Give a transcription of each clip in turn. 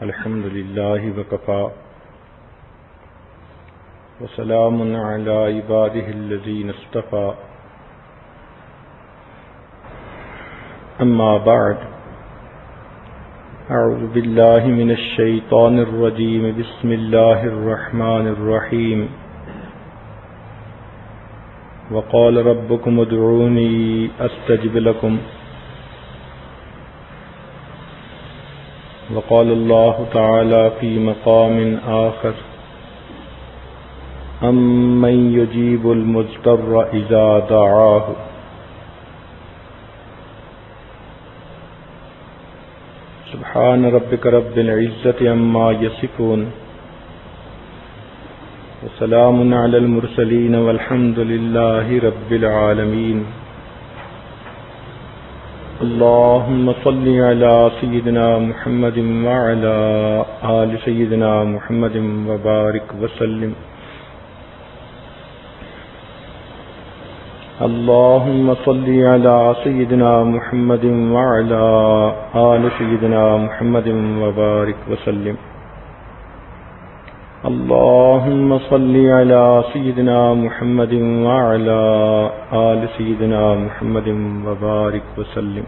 الحمد لله وكفى وسلام على عباده الذين اصطفى أما بعد أعوذ بالله من الشيطان الرجيم بسم الله الرحمن الرحيم وقال ربكم ادعوني أستجب لكم وقال الله تعالى في مقام آخر أَمَّن يُجِيبُ الْمُضْطَرَّ إِذَا دَعَاهُ سبحان ربك رب العزة عما يصفون وسلام على المرسلين والحمد لله رب العالمين اللهم صل على سيدنا محمد وعلى آل سيدنا محمد وبارك وسلم اللهم صل على سيدنا محمد وعلى آل سيدنا محمد وبارك وسلم اللهم صل على سيدنا محمد وعلى آل سيدنا محمد وبارك وسلم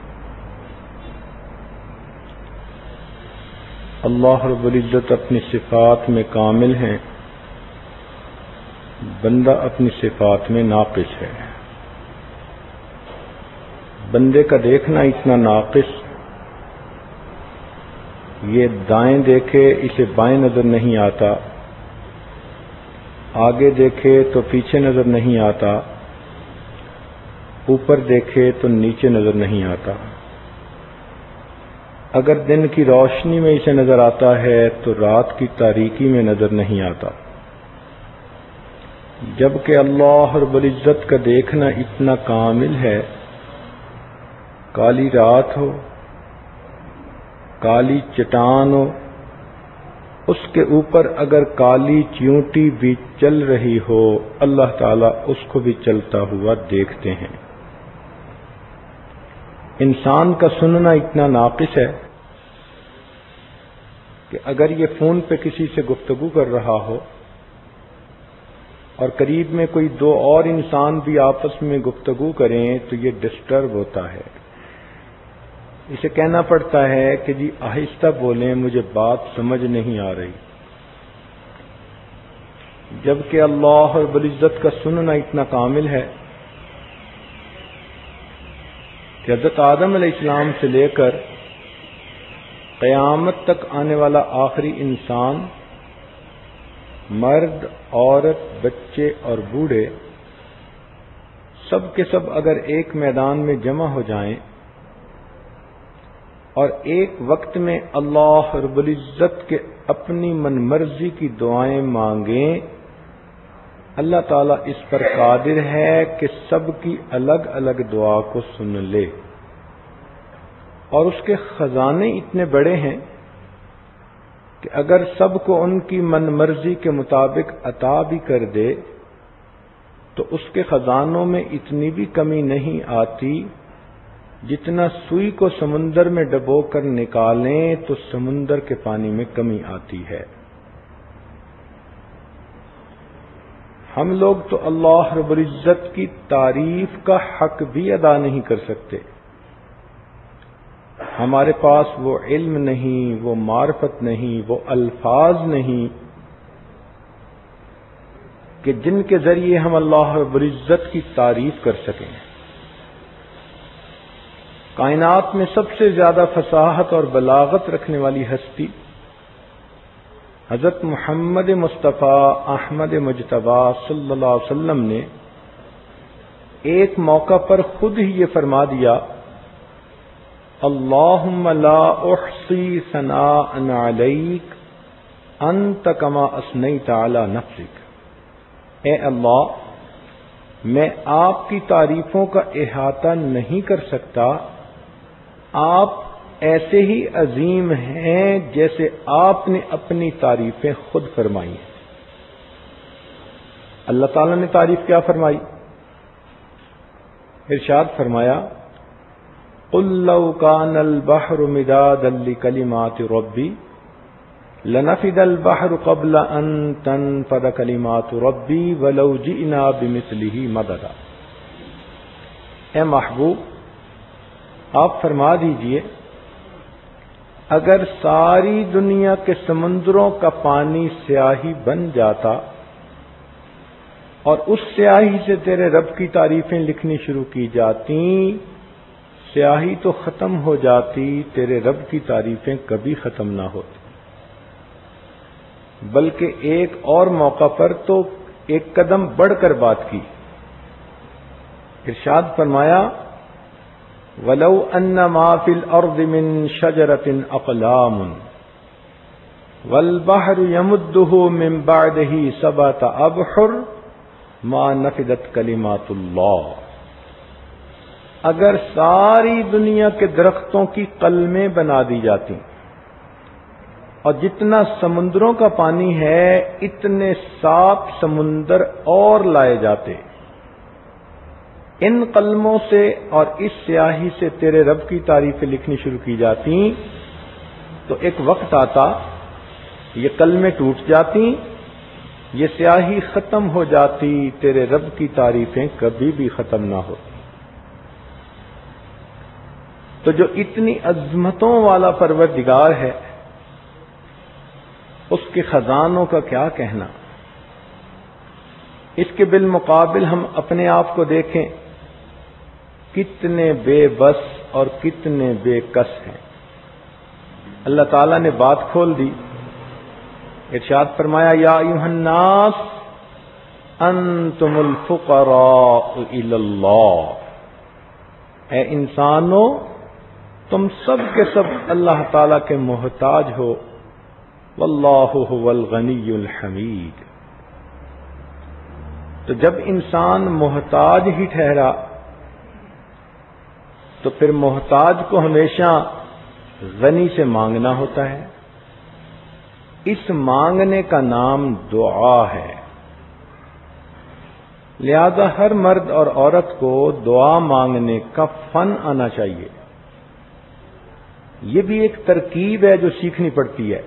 اللہ رب العزت اپنی صفات میں کامل ہیں، بندہ اپنی صفات میں ناقص ہے۔ بندے کا دیکھنا اتنا ناقص، یہ دائیں دیکھے اسے بائیں نظر نہیں آتا، آگے دیکھے تو پیچھے نظر نہیں آتا، اوپر دیکھے تو نیچے نظر نہیں آتا۔ اگر دن کی روشنی میں اسے نظر آتا ہے تو رات کی تاریکی میں نظر نہیں آتا۔ جبکہ اللہ رب العزت کا دیکھنا اتنا کامل ہے، کالی رات ہو، کالی چٹان ہو، اس کے اوپر اگر کالی چیونٹی بھی چل رہی ہو، اللہ تعالیٰ اس کو بھی چلتا ہوا دیکھتے ہیں۔ انسان کا سننا اتنا ناقص ہے کہ اگر یہ فون پہ کسی سے گفتگو کر رہا ہو اور قریب میں کوئی دو اور انسان بھی آپس میں گفتگو کریں تو یہ ڈسٹرب ہوتا ہے، اسے کہنا پڑتا ہے کہ جی آہستہ بولیں، مجھے بات سمجھ نہیں آ رہی۔ جبکہ اللہ رب العزت کا سننا اتنا کامل ہے کہ حضرت آدم علیہ السلام سے لے کر قیامت تک آنے والا آخری انسان، مرد، عورت، بچے اور بوڑھے، سب کے سب اگر ایک میدان میں جمع ہو جائیں اور ایک وقت میں اللہ رب العزت کے اپنی من مرضی کی دعائیں مانگیں، اللہ تعالیٰ اس پر قادر ہے کہ سب کی الگ الگ دعا کو سن لے، اور اس کے خزانے اتنے بڑے ہیں کہ اگر سب کو ان کی من مرضی کے مطابق عطا بھی کر دے تو اس کے خزانوں میں اتنی بھی کمی نہیں آتی، جتنا سوئی کو سمندر میں ڈبو کر نکالیں تو سمندر کے پانی میں کمی آتی ہے۔ ہم لوگ تو اللہ رب العزت کی تعریف کا حق بھی ادا نہیں کر سکتے، ہمارے پاس وہ علم نہیں، وہ معرفت نہیں، وہ الفاظ نہیں کہ جن کے ذریعے ہم اللہ رب العزت کی تعریف کر سکیں۔ کائنات میں سب سے زیادہ فصاحت اور بلاغت رکھنے والی ہستی حضرت محمد مصطفیٰ احمد مجتبی صلی اللہ علیہ وسلم نے ایک موقع پر خود ہی یہ فرما دیا، اللہم لا احصی ثناء علیک انت کما اثنیت علی نفسک، اے اللہ میں آپ کی تعریفوں کا احاطہ نہیں کر سکتا، آپ ایسے ہی عظیم ہیں جیسے آپ نے اپنی تعریفیں خود فرمائی ہیں۔ اللہ تعالیٰ نے تعریف کیا فرمائی؟ ارشاد فرمایا، قل لو كان البحر مدادا لكلمات ربي لنفد البحر قبل ان تنفد کلمات ربی ولو جئنا بمثلہ مددا۔ اے محبوب آپ فرما دیجئے اگر ساری دنیا کے سمندروں کا پانی سیاہی بن جاتا اور اس سیاہی سے تیرے رب کی تعریفیں لکھنی شروع کی جاتی، سیاہی تو ختم ہو جاتی، تیرے رب کی تعریفیں کبھی ختم نہ ہوتی۔ بلکہ ایک اور موقع پر تو ایک قدم بڑھ کر بات کی، ارشاد فرمایا وَلَوْ أَنَّ مَا فِي الْأَرْضِ مِن شَجَرَةٍ أَقْلَامٌ وَالْبَحْرُ يَمُدُّهُ مِن بَعْدِهِ سَبْعَةَ أَبْحُرٍ مَا نَفِدَتْ كَلِمَاتُ اللَّهِ، اگر ساری دنیا کے درختوں کی قلمیں بنا دی جاتی اور جتنا سمندروں کا پانی ہے اتنے 7 سمندر اور لائے جاتے، ان قلموں سے اور اس سیاہی سے تیرے رب کی تعریفیں لکھنی شروع کی جاتی تو ایک وقت آتا یہ قلمیں ٹوٹ جاتی، یہ سیاہی ختم ہو جاتی، تیرے رب کی تعریفیں کبھی بھی ختم نہ ہوتی۔ تو جو اتنی عظمتوں والا پروردگار ہے اس کے خزانوں کا کیا کہنا، اس کے بالمقابل ہم اپنے آپ کو دیکھیں کتنے بے بس اور کتنے بے کس ہیں۔ اللہ تعالیٰ نے بات کھول دی، ارشاد فرمایا یا ایھا الناس انتم الفقراء الی اللہ، اے انسانو تم سب کے سب اللہ تعالیٰ کے محتاج ہو، واللہ هو الغنی الحمید۔ تو جب انسان محتاج ہی ٹھہرا تو پھر محتاج کو ہمیشہ غنی سے مانگنا ہوتا ہے، اس مانگنے کا نام دعا ہے۔ لہذا ہر مرد اور عورت کو دعا مانگنے کا فن آنا چاہیے، یہ بھی ایک ترکیب ہے جو سیکھنی پڑتی ہے،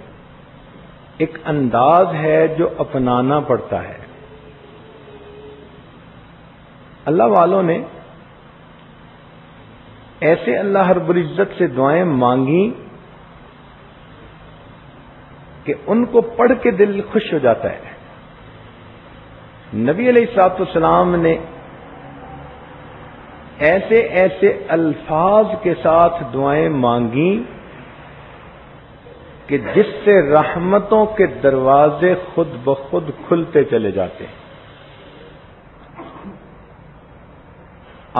ایک انداز ہے جو اپنانا پڑتا ہے۔ اللہ والوں نے ایسے اللہ رب العزت سے دعائیں مانگی کہ ان کو پڑھ کے دل خوش ہو جاتا ہے۔ نبی علیہ الصلوۃ والسلام نے ایسے ایسے الفاظ کے ساتھ دعائیں مانگی کہ جس سے رحمتوں کے دروازے خود بخود کھلتے چلے جاتے ہیں۔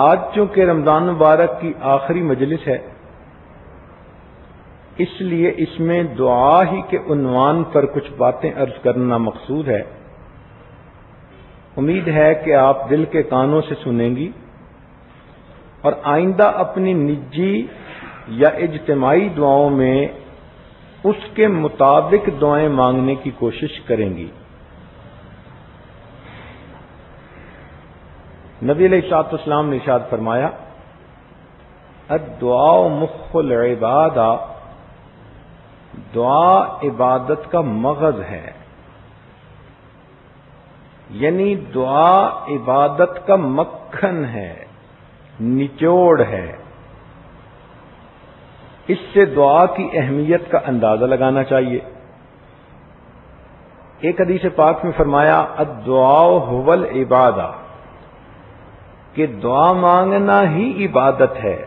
آج چونکہ رمضان مبارک کی آخری مجلس ہے اس لیے اس میں دعا ہی کے عنوان پر کچھ باتیں عرض کرنا مقصود ہے۔ امید ہے کہ آپ دل کے کانوں سے سنیں گی اور آئندہ اپنی نجی یا اجتماعی دعاؤں میں اس کے مطابق دعائیں مانگنے کی کوشش کریں گی۔ نبی علیہ الصلوۃ والسلام نے ارشاد فرمایا الدعاء مخ العبادہ، دعا عبادت کا مغز ہے، یعنی دعا عبادت کا مکھن ہے، نچوڑ ہے۔ اس سے دعا کی اہمیت کا اندازہ لگانا چاہیے۔ ایک حدیث پاک میں فرمایا الدعاء هو العبادہ، کہ دعا مانگنا ہی عبادت ہے۔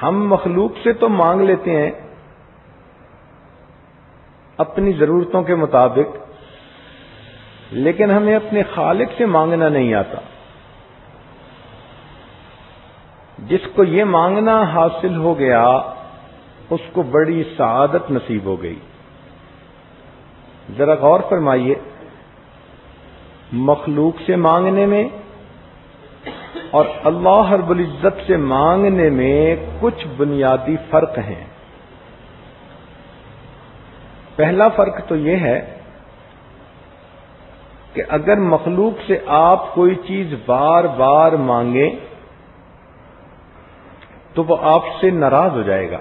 ہم مخلوق سے تو مانگ لیتے ہیں اپنی ضرورتوں کے مطابق، لیکن ہمیں اپنے خالق سے مانگنا نہیں آتا۔ جس کو یہ مانگنا حاصل ہو گیا اس کو بڑی سعادت نصیب ہو گئی۔ ذرا غور فرمائیے، مخلوق سے مانگنے میں اور اللہ رب العزت سے مانگنے میں کچھ بنیادی فرق ہیں۔ پہلا فرق تو یہ ہے کہ اگر مخلوق سے آپ کوئی چیز بار بار مانگیں تو وہ آپ سے ناراض ہو جائے گا.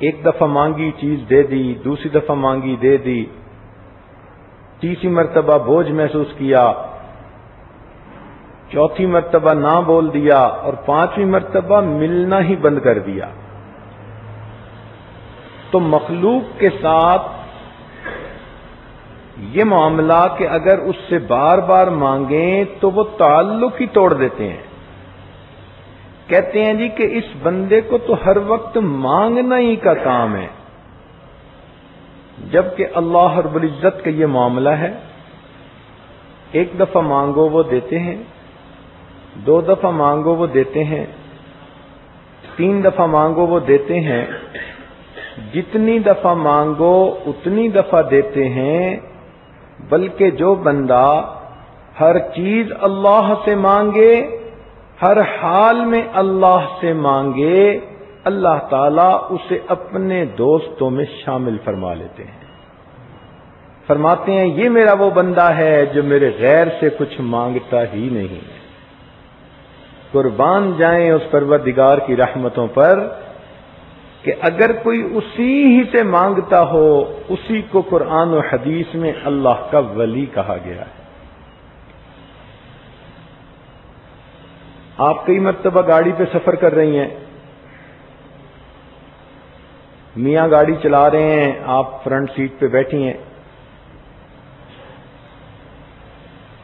ایک دفعہ مانگی چیز دے دی، دوسری دفعہ مانگی دے دی، تیسری مرتبہ بوجھ محسوس کیا، چوتھی مرتبہ نہ بول دیا، اور پانچویں مرتبہ ملنا ہی بند کر دیا. تو مخلوق کے ساتھ یہ معاملہ کہ اگر اس سے بار بار مانگیں تو وہ تعلق ہی توڑ دیتے ہیں. کہتے ہیں جی کہ اس بندے کو تو ہر وقت مانگنا ہی کا کام ہے، جبکہ اللہ رب العزت کا یہ معاملہ ہے، ایک دفعہ مانگو وہ دیتے ہیں، دو دفعہ مانگو وہ دیتے ہیں، تین دفعہ مانگو وہ دیتے ہیں، جتنی دفعہ مانگو اتنی دفعہ دیتے ہیں. بلکہ جو بندہ ہر چیز اللہ سے مانگے، ہر حال میں اللہ سے مانگے، اللہ تعالیٰ اسے اپنے دوستوں میں شامل فرما لیتے ہیں. فرماتے ہیں یہ میرا وہ بندہ ہے جو میرے غیر سے کچھ مانگتا ہی نہیں ہے. قربان جائیں اس پروردگار کی رحمتوں پر کہ اگر کوئی اسی ہی سے مانگتا ہو، اسی کو قرآن و حدیث میں اللہ کا ولی کہا گیا ہے. آپ کئی مرتبہ گاڑی پہ سفر کر رہی ہیں، میاں گاڑی چلا رہے ہیں، آپ فرنٹ سیٹ پہ بیٹھی ہیں،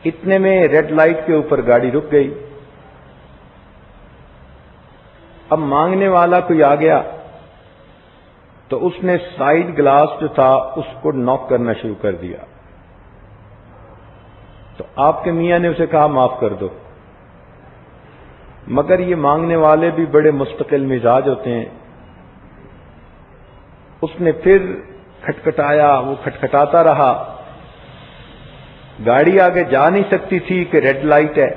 اتنے میں ریڈ لائٹ کے اوپر گاڑی رک گئی. اب مانگنے والا کوئی آ گیا تو اس نے سائیڈ گلاس جو تھا اس کو ناک کرنا شروع کر دیا. تو آپ کے میاں نے اسے کہا معاف کر دو، مگر یہ مانگنے والے بھی بڑے مستقل مزاج ہوتے ہیں. اس نے پھر کھٹکھٹایا، وہ کھٹکھٹاتا رہا، گاڑی آگے جا نہیں سکتی تھی کہ ریڈ لائٹ ہے،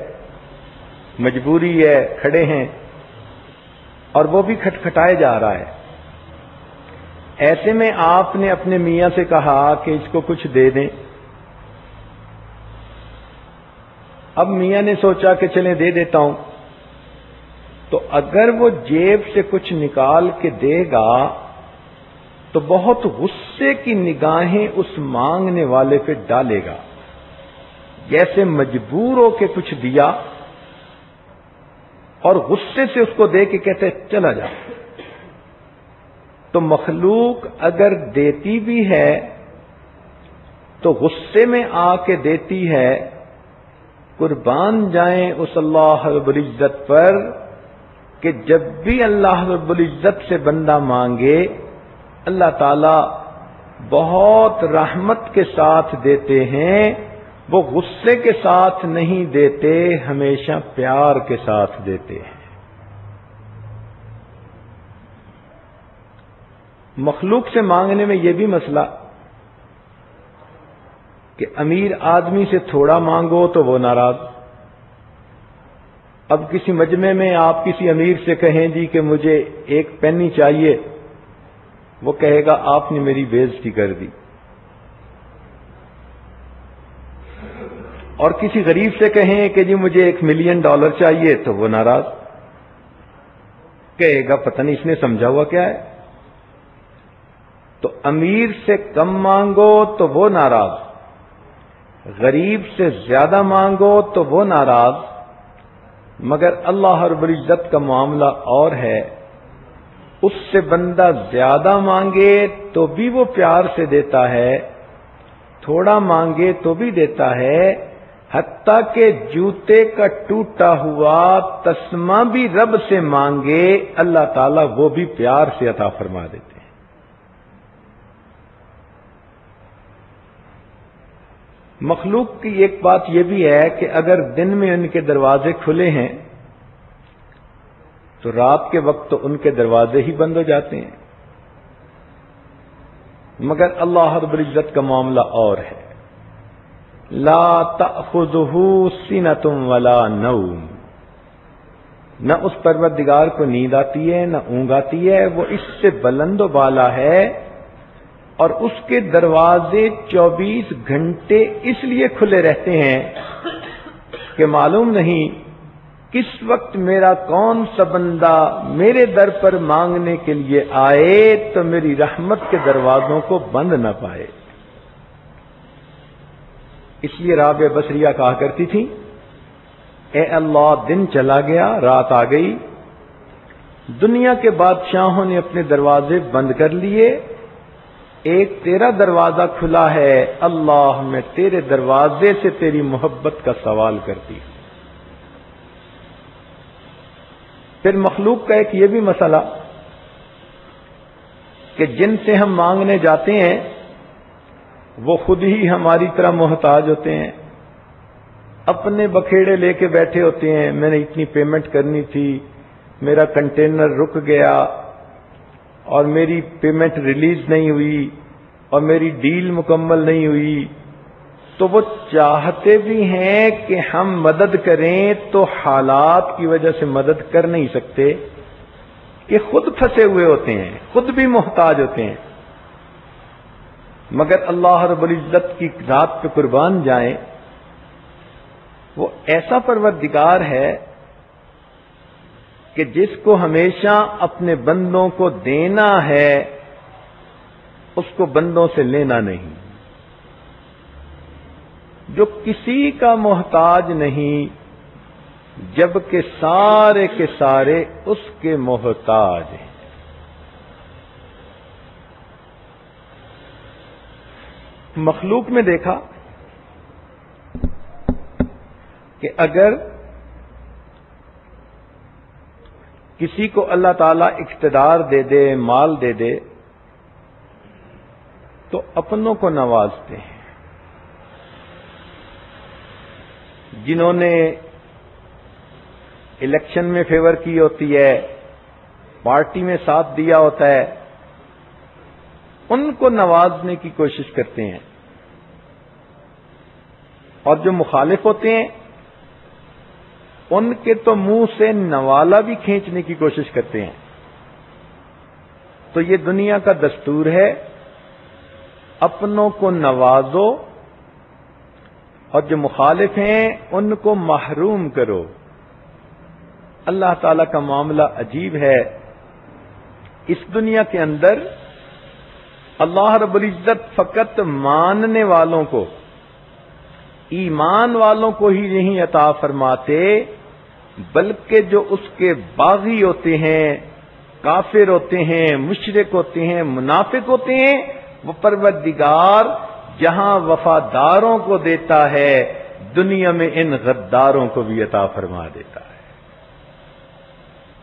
مجبوری ہے، کھڑے ہیں، اور وہ بھی کھٹکھٹائے جا رہا ہے. ایسے میں آپ نے اپنے میاں سے کہا کہ اس کو کچھ دے دیں. اب میاں نے سوچا کہ چلیں دے دیتا ہوں. تو اگر وہ جیب سے کچھ نکال کے دے گا تو بہت غصے کی نگاہیں اس مانگنے والے پہ ڈالے گا، جیسے مجبور ہو کے کچھ دیا اور غصے سے اس کو دے کے کہتے چلا جا. تو مخلوق اگر دیتی بھی ہے تو غصے میں آ کے دیتی ہے. قربان جائیں اس اللہ رب العزت پر کہ جب بھی اللہ رب العزت سے بندہ مانگے اللہ تعالی بہت رحمت کے ساتھ دیتے ہیں. وہ غصے کے ساتھ نہیں دیتے، ہمیشہ پیار کے ساتھ دیتے ہیں. مخلوق سے مانگنے میں یہ بھی مسئلہ کہ امیر آدمی سے تھوڑا مانگو تو وہ ناراض. اب کسی مجمع میں آپ کسی امیر سے کہیں جی کہ مجھے ایک پینی چاہیے، وہ کہے گا آپ نے میری بے عزتی کر دی. اور کسی غریب سے کہیں کہ جی مجھے $1,000,000 چاہیے تو وہ ناراض، کہے گا پتہ نہیں اس نے سمجھا ہوا کیا ہے. تو امیر سے کم مانگو تو وہ ناراض، غریب سے زیادہ مانگو تو وہ ناراض. مگر اللہ رب العزت کا معاملہ اور ہے، اس سے بندہ زیادہ مانگے تو بھی وہ پیار سے دیتا ہے، تھوڑا مانگے تو بھی دیتا ہے. حتیٰ کہ جوتے کا ٹوٹا ہوا تسمہ بھی رب سے مانگے اللہ تعالیٰ وہ بھی پیار سے عطا فرما دیتے ہیں. مخلوق کی ایک بات یہ بھی ہے کہ اگر دن میں ان کے دروازے کھلے ہیں تو رات کے وقت تو ان کے دروازے ہی بند ہو جاتے ہیں. مگر اللہ رب العزت کا معاملہ اور ہے. لا تأخذہ سنۃ ولا نوم، نہ اس پروردگار کو نیند آتی ہے نہ اونگ آتی ہے. وہ اس سے بلند و بالا ہے اور اس کے دروازے 24 گھنٹے اس لیے کھلے رہتے ہیں کہ معلوم نہیں کس وقت میرا کون سا بندہ میرے در پر مانگنے کے لیے آئے تو میری رحمت کے دروازوں کو بند نہ پائے۔ اس لیے رابعہ بصریہ کہا کرتی تھی، اے اللہ دن چلا گیا، رات آ گئی، دنیا کے بادشاہوں نے اپنے دروازے بند کر لیے، ایک تیرا دروازہ کھلا ہے، اللہ میں تیرے دروازے سے تیری محبت کا سوال کرتی ہوں۔ پھر مخلوق کا ایک یہ بھی مسئلہ کہ جن سے ہم مانگنے جاتے ہیں وہ خود ہی ہماری طرح محتاج ہوتے ہیں، اپنے بکھیڑے لے کے بیٹھے ہوتے ہیں، میں نے اتنی پیمنٹ کرنی تھی، میرا کنٹینر رک گیا اور میری پیمنٹ ریلیز نہیں ہوئی اور میری ڈیل مکمل نہیں ہوئی، تو وہ چاہتے بھی ہیں کہ ہم مدد کریں تو حالات کی وجہ سے مدد کر نہیں سکتے، کہ خود پھنسے ہوئے ہوتے ہیں، خود بھی محتاج ہوتے ہیں۔ مگر اللہ رب العزت کی ذات پہ قربان جائیں، وہ ایسا پروردگار ہے کہ جس کو ہمیشہ اپنے بندوں کو دینا ہے، اس کو بندوں سے لینا نہیں، جو کسی کا محتاج نہیں جبکہ سارے کے سارے اس کے محتاج ہیں۔ مخلوق میں دیکھا کہ اگر کسی کو اللہ تعالیٰ اقتدار دے دے، مال دے دے، تو اپنوں کو نوازتے ہیں۔ جنہوں نے الیکشن میں فیور کی ہوتی ہے، پارٹی میں ساتھ دیا ہوتا ہے، ان کو نوازنے کی کوشش کرتے ہیں، اور جو مخالف ہوتے ہیں ان کے تو منہ سے نوالا بھی کھینچنے کی کوشش کرتے ہیں۔ تو یہ دنیا کا دستور ہے، اپنوں کو نوازو اور جو مخالف ہیں ان کو محروم کرو۔ اللہ تعالی کا معاملہ عجیب ہے، اس دنیا کے اندر اللہ رب العزت فقط ماننے والوں کو، ایمان والوں کو ہی نہیں عطا فرماتے، بلکہ جو اس کے باغی ہوتے ہیں، کافر ہوتے ہیں، مشرک ہوتے ہیں، منافق ہوتے ہیں، وہ پروردگار جہاں وفاداروں کو دیتا ہے، دنیا میں ان غداروں کو بھی عطا فرما دیتا ہے،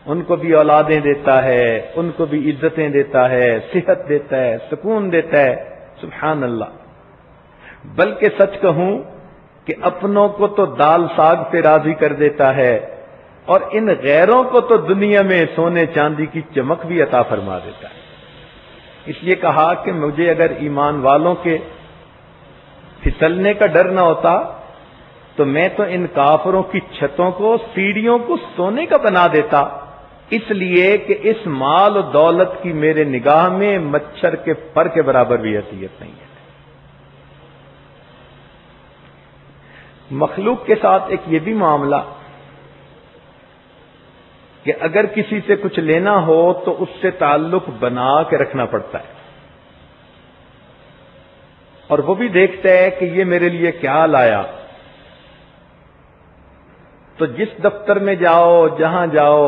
ان کو بھی اولادیں دیتا ہے، ان کو بھی عزتیں دیتا ہے، صحت دیتا ہے، سکون دیتا ہے، سبحان اللہ۔ بلکہ سچ کہوں کہ اپنوں کو تو دال ساگ پہ راضی کر دیتا ہے، اور ان غیروں کو تو دنیا میں سونے چاندی کی چمک بھی عطا فرما دیتا ہے۔ اس لیے کہا کہ مجھے اگر ایمان والوں کے پھسلنے کا ڈر نہ ہوتا تو میں تو ان کافروں کی چھتوں کو، سیڑھیوں کو سونے کا بنا دیتا، اس لیے کہ اس مال و دولت کی میرے نگاہ میں مچھر کے پر کے برابر بھی حیثیت نہیں ہے۔ مخلوق کے ساتھ ایک یہ بھی معاملہ کہ اگر کسی سے کچھ لینا ہو تو اس سے تعلق بنا کے رکھنا پڑتا ہے، اور وہ بھی دیکھتا ہے کہ یہ میرے لیے کیا لایا۔ تو جس دفتر میں جاؤ، جہاں جاؤ،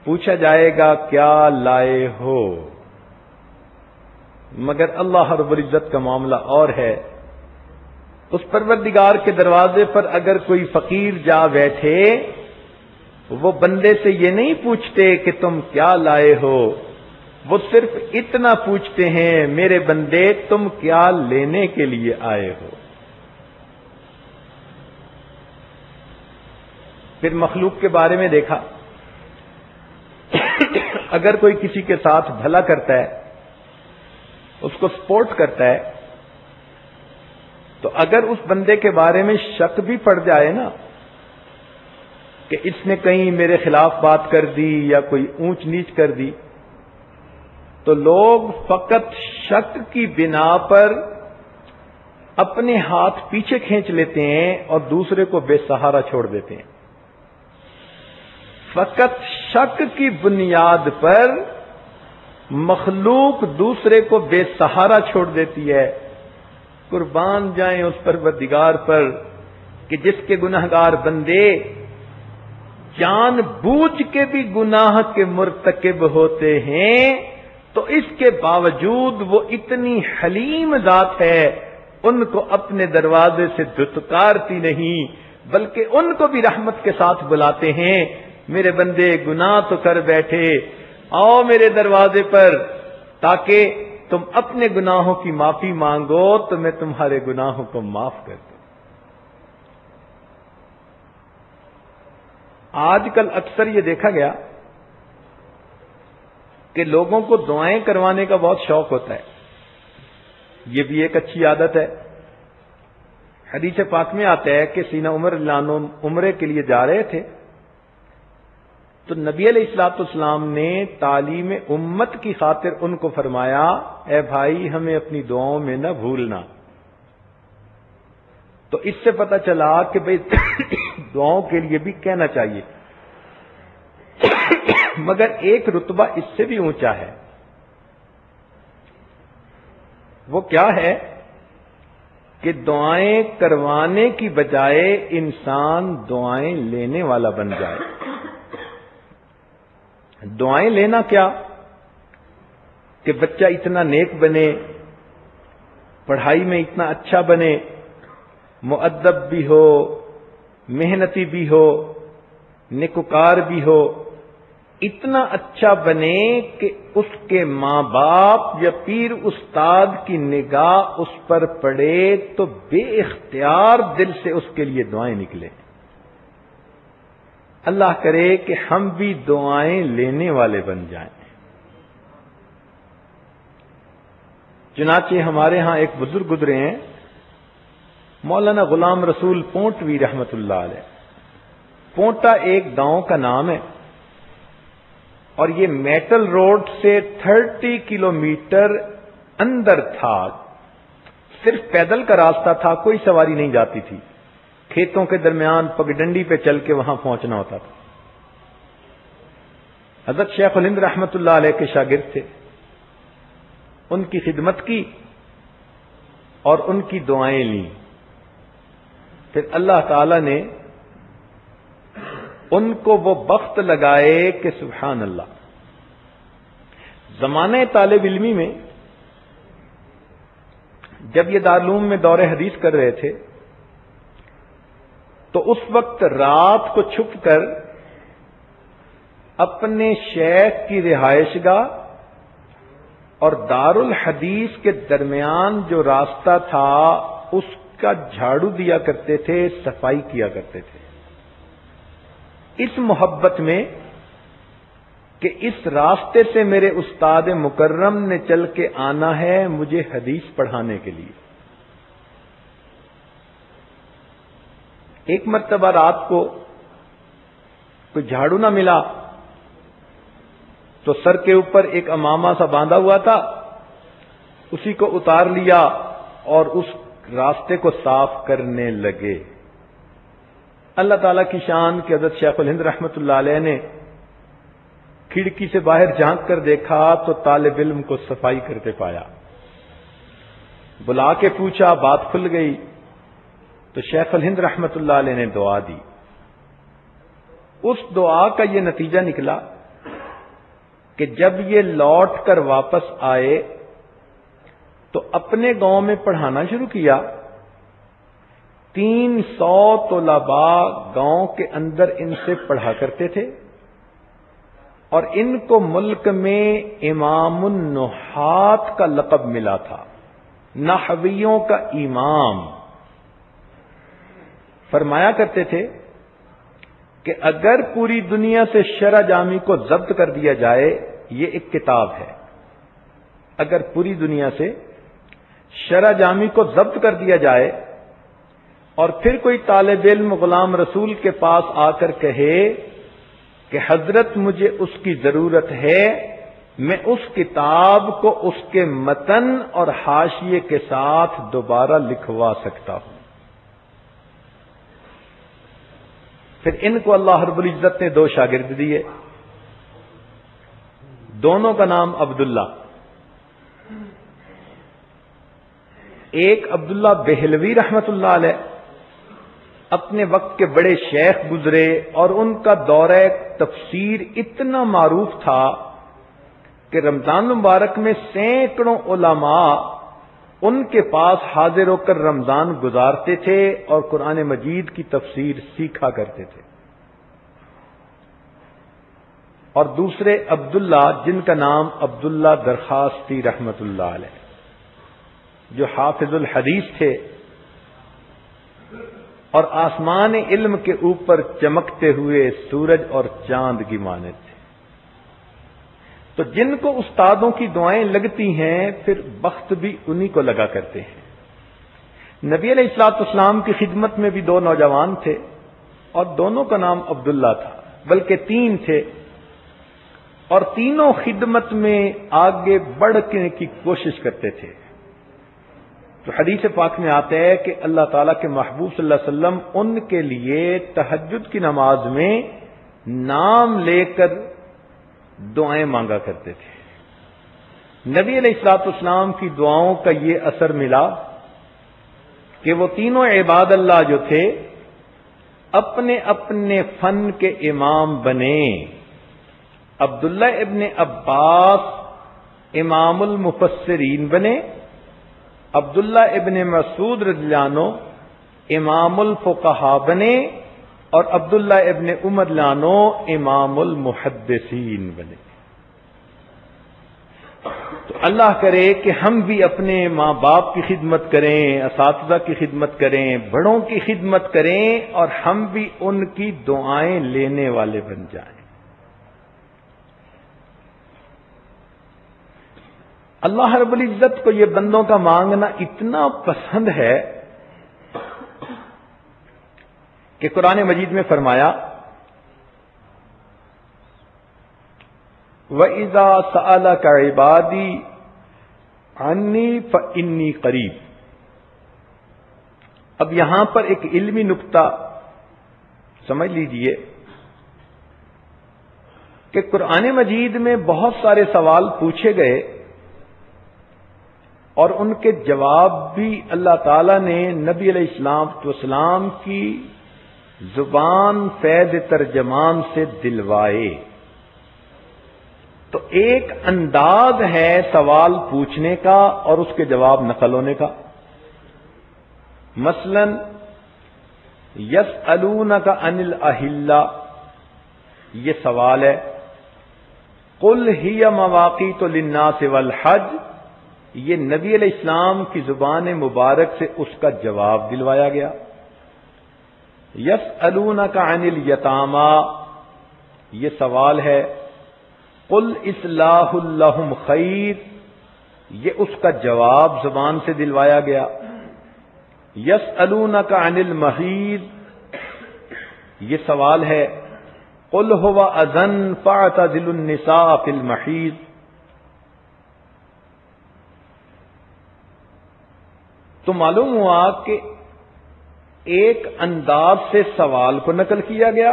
پوچھا جائے گا کیا لائے ہو، مگر اللہ رب العزت کا معاملہ اور ہے۔ اس پروردگار کے دروازے پر اگر کوئی فقیر جا بیٹھے، وہ بندے سے یہ نہیں پوچھتے کہ تم کیا لائے ہو، وہ صرف اتنا پوچھتے ہیں میرے بندے تم کیا لینے کے لیے آئے ہو۔ پھر مخلوق کے بارے میں دیکھا، اگر کوئی کسی کے ساتھ بھلا کرتا ہے، اس کو سپورٹ کرتا ہے، تو اگر اس بندے کے بارے میں شک بھی پڑ جائے نا کہ اس نے کہیں میرے خلاف بات کر دی یا کوئی اونچ نیچ کر دی، تو لوگ فقط شک کی بنا پر اپنے ہاتھ پیچھے کھینچ لیتے ہیں اور دوسرے کو بے سہارا چھوڑ دیتے ہیں۔ فقط شک کی بنیاد پر مخلوق دوسرے کو بے سہارا چھوڑ دیتی ہے. قربان جائیں اس پروردگار پر کہ جس کے گناہگار بندے جان بوجھ کے بھی گناہ کے مرتکب ہوتے ہیں تو اس کے باوجود وہ اتنی حلیم ذات ہے، ان کو اپنے دروازے سے دھتکارتی نہیں بلکہ ان کو بھی رحمت کے ساتھ بلاتے ہیں. میرے بندے گناہ تو کر بیٹھے، آؤ میرے دروازے پر تاکہ تم اپنے گناہوں کی معافی مانگو تو میں تمہارے گناہوں کو معاف کر دوں. آج کل اکثر یہ دیکھا گیا کہ لوگوں کو دعائیں کروانے کا بہت شوق ہوتا ہے. یہ بھی ایک اچھی عادت ہے. حدیث پاک میں آتا ہے کہ سیدنا عمر رضی اللہ عنہ عمرے کے لیے جا رہے تھے تو نبی علیہ الصلوۃ والسلام نے تعلیم امت کی خاطر ان کو فرمایا، اے بھائی ہمیں اپنی دعاؤں میں نہ بھولنا. تو اس سے پتہ چلا کہ بھئی دعاؤں کے لیے بھی کہنا چاہیے، مگر ایک رتبہ اس سے بھی اونچا ہے. وہ کیا ہے کہ دعائیں کروانے کی بجائے انسان دعائیں لینے والا بن جائے. دعائیں لینا کیا کہ بچہ اتنا نیک بنے، پڑھائی میں اتنا اچھا بنے، مؤدب بھی ہو، محنتی بھی ہو، نیکوکار بھی ہو، اتنا اچھا بنے کہ اس کے ماں باپ یا پیر استاد کی نگاہ اس پر پڑے تو بے اختیار دل سے اس کے لیے دعائیں نکلیں. اللہ کرے کہ ہم بھی دعائیں لینے والے بن جائیں. چنانچہ ہمارے ہاں ایک بزرگ گزرے ہیں، مولانا غلام رسول پونٹوی رحمت اللہ علیہ. پونٹا ایک گاؤں کا نام ہے اور یہ میٹل روڈ سے 30 کلومیٹر اندر تھا. صرف پیدل کا راستہ تھا، کوئی سواری نہیں جاتی تھی. کھیتوں کے درمیان پگڈنڈی پہ چل کے وہاں پہنچنا ہوتا تھا. حضرت شیخ الہند رحمت اللہ علیہ کے شاگرد تھے. ان کی خدمت کی اور ان کی دعائیں لیں. پھر اللہ تعالی نے ان کو وہ بخت لگائے کہ سبحان اللہ. زمانہ طالب علمی میں جب یہ دارالعلوم میں دور حدیث کر رہے تھے تو اس وقت رات کو چھپ کر اپنے شیخ کی رہائش گاہ اور دارالحدیث کے درمیان جو راستہ تھا اس کا جھاڑو دیا کرتے تھے، صفائی کیا کرتے تھے، اس محبت میں کہ اس راستے سے میرے استاد مکرم نے چل کے آنا ہے مجھے حدیث پڑھانے کے لیے. ایک مرتبہ رات کو کوئی جھاڑو نہ ملا تو سر کے اوپر ایک امامہ سا باندھا ہوا تھا، اسی کو اتار لیا اور اس راستے کو صاف کرنے لگے. اللہ تعالیٰ کی شان کہ حضرت شیخ الہند رحمت اللہ علیہ نے کھڑکی سے باہر جھانک کر دیکھا تو طالب علم کو صفائی کرتے پایا. بلا کے پوچھا، بات کھل گئی تو شیخ الہند رحمت اللہ علیہ نے دعا دی. اس دعا کا یہ نتیجہ نکلا کہ جب یہ لوٹ کر واپس آئے تو اپنے گاؤں میں پڑھانا شروع کیا. 300 طلباء گاؤں کے اندر ان سے پڑھا کرتے تھے اور ان کو ملک میں امام النحات کا لقب ملا تھا، نحویوں کا امام. فرمایا کرتے تھے کہ اگر پوری دنیا سے شرح جامی کو ضبط کر دیا جائے، یہ ایک کتاب ہے، اگر پوری دنیا سے شرح جامی کو ضبط کر دیا جائے اور پھر کوئی طالب علم غلام رسول کے پاس آ کر کہے کہ حضرت مجھے اس کی ضرورت ہے، میں اس کتاب کو اس کے متن اور حاشیے کے ساتھ دوبارہ لکھوا سکتا ہوں. پھر ان کو اللہ رب العزت نے 2 شاگرد دیے، دونوں کا نام عبداللہ، ایک عبداللہ بہلوی رحمت اللہ علیہ، اپنے وقت کے بڑے شیخ گزرے اور ان کا دورہ تفسیر اتنا معروف تھا کہ رمضان مبارک میں سینکڑوں علماء ان کے پاس حاضر ہو کر رمضان گزارتے تھے اور قرآن مجید کی تفسیر سیکھا کرتے تھے۔ اور دوسرے عبداللہ جن کا نام عبداللہ درخواستی رحمت اللہ علیہ، جو حافظ الحدیث تھے اور آسمان علم کے اوپر چمکتے ہوئے سورج اور چاند کی مانند تھے۔ تو جن کو استادوں کی دعائیں لگتی ہیں پھر بخت بھی انہی کو لگا کرتے ہیں۔ نبی علیہ الصلوۃ والسلام کی خدمت میں بھی 2 نوجوان تھے اور دونوں کا نام عبداللہ تھا، بلکہ 3 تھے، اور تینوں خدمت میں آگے بڑھنے کی کوشش کرتے تھے۔ تو حدیث پاک میں آتا ہے کہ اللہ تعالیٰ کے محبوب صلی اللہ علیہ وسلم ان کے لیے تہجد کی نماز میں نام لے کر دعائیں مانگا کرتے تھے۔ نبی علیہ الصلوۃ والسلام کی دعاؤں کا یہ اثر ملا کہ وہ تینوں عباد اللہ جو تھے اپنے اپنے فن کے امام بنے۔ عبداللہ ابن عباس امام المفسرین بنے، عبداللہ ابن مسعود رضی اللہ عنہ امام الفقہاء بنے، اور عبداللہ ابن عمر رضی اللہ عنہ امام المحدثین بنے۔ تو اللہ کرے کہ ہم بھی اپنے ماں باپ کی خدمت کریں، اساتذہ کی خدمت کریں، بڑوں کی خدمت کریں، اور ہم بھی ان کی دعائیں لینے والے بن جائیں۔ اللہ رب العزت کو یہ بندوں کا مانگنا اتنا پسند ہے کہ قرآن مجید میں فرمایا وَإِذَا سَأَلَكَ عِبَادِي عَنِّي فَإِنِّي قَرِيبٌ۔ اب یہاں پر ایک علمی نکتہ سمجھ لیجئے کہ قرآن مجید میں بہت سارے سوال پوچھے گئے اور ان کے جواب بھی اللہ تعالیٰ نے نبی علیہ السلام کی زبان فیض ترجمان سے دلوائے۔ تو ایک انداز ہے سوال پوچھنے کا اور اس کے جواب نقل ہونے کا۔ مثلا یسألونک عن الاہلہ، یہ سوال ہے، قل ہی مواقیت للناس والحج، یہ نبی علیہ السلام کی زبان مبارک سے اس کا جواب دلوایا گیا۔ یسألونک عن الیتامی، یہ سوال ہے، قل اصلاح لہم خیر، یہ اس کا جواب زبان سے دلوایا گیا۔ یسألونک عن المحیض، یہ سوال ہے، قل هو اذن فاعتزلوا النساء فی المحیض۔ تو معلوم ہوا کہ ایک انداز سے سوال کو نقل کیا گیا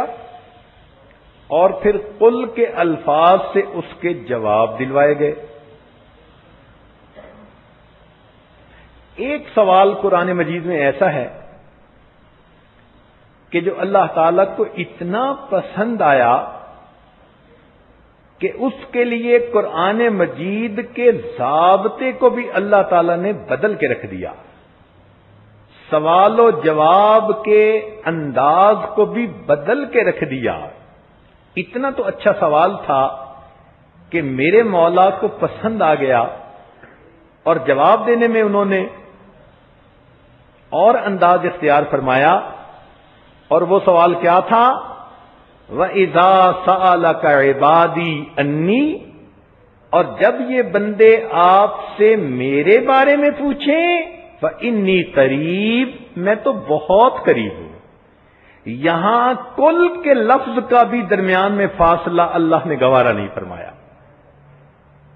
اور پھر قل کے الفاظ سے اس کے جواب دلوائے گئے۔ ایک سوال قرآن مجید میں ایسا ہے کہ جو اللہ تعالیٰ کو اتنا پسند آیا کہ اس کے لیے قرآن مجید کے ضابطے کو بھی اللہ تعالیٰ نے بدل کے رکھ دیا، سوال و جواب کے انداز کو بھی بدل کے رکھ دیا۔ اتنا تو اچھا سوال تھا کہ میرے مولا کو پسند آ گیا اور جواب دینے میں انہوں نے اور انداز اختیار فرمایا، اور وہ سوال کیا تھا؟ وَإِذَا سَأَلَكَ عِبَادِي أَنِّي، اور جب یہ بندے آپ سے میرے بارے میں پوچھیں فَإِنِّي قریب، میں تو بہت قریب ہوں۔ یہاں کل کے لفظ کا بھی درمیان میں فاصلہ اللہ نے گوارا نہیں فرمایا۔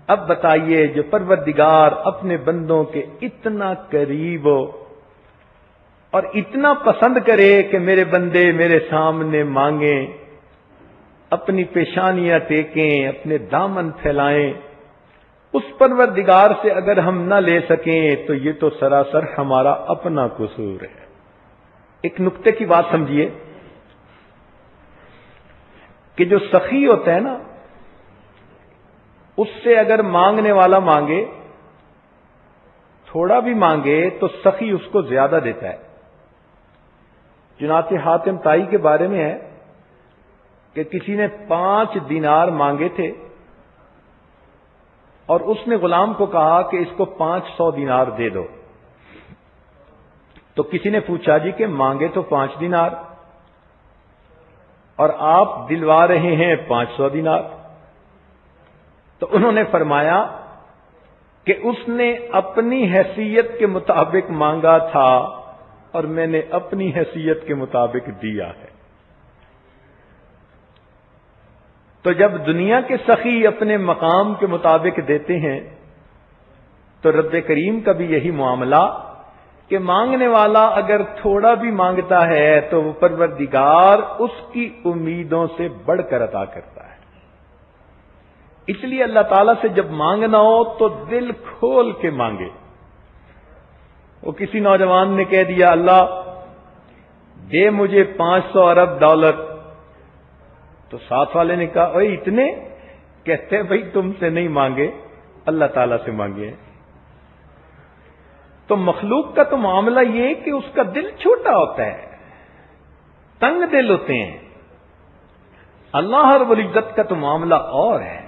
اب بتائیے، جو پروردگار اپنے بندوں کے اتنا قریب ہو اور اتنا پسند کرے کہ میرے بندے میرے سامنے مانگیں، اپنی پیشانیاں ٹیکیں، اپنے دامن پھیلائیں، اس پروردگار سے اگر ہم نہ لے سکیں تو یہ تو سراسر ہمارا اپنا قصور ہے۔ ایک نقطے کی بات سمجھیے کہ جو سخی ہوتا ہے نا، اس سے اگر مانگنے والا مانگے، تھوڑا بھی مانگے تو سخی اس کو زیادہ دیتا ہے۔ چنانچہ حاتم طائی کے بارے میں ہے کہ کسی نے 5 دینار مانگے تھے اور اس نے غلام کو کہا کہ اس کو 500 دینار دے دو۔ تو کسی نے پوچھا جی کہ مانگے تو 5 دینار اور آپ دلوا رہے ہیں 500 دینار؟ تو انہوں نے فرمایا کہ اس نے اپنی حیثیت کے مطابق مانگا تھا اور میں نے اپنی حیثیت کے مطابق دیا ہے۔ تو جب دنیا کے سخی اپنے مقام کے مطابق دیتے ہیں تو رب کریم کا بھی یہی معاملہ کہ مانگنے والا اگر تھوڑا بھی مانگتا ہے تو وہ پروردگار اس کی امیدوں سے بڑھ کر عطا کرتا ہے۔ اس لیے اللہ تعالیٰ سے جب مانگنا ہو تو دل کھول کے مانگے۔ وہ کسی نوجوان نے کہہ دیا اللہ دے مجھے 500 ارب ڈالر، تو ساتھ والے نے کہا اوے اتنے؟ کہتے بھائی تم سے نہیں مانگے، اللہ تعالیٰ سے مانگے۔ تو مخلوق کا تو معاملہ یہ کہ اس کا دل چھوٹا ہوتا ہے، تنگ دل ہوتے ہیں۔ اللہ رب العزت کا تو معاملہ اور ہے،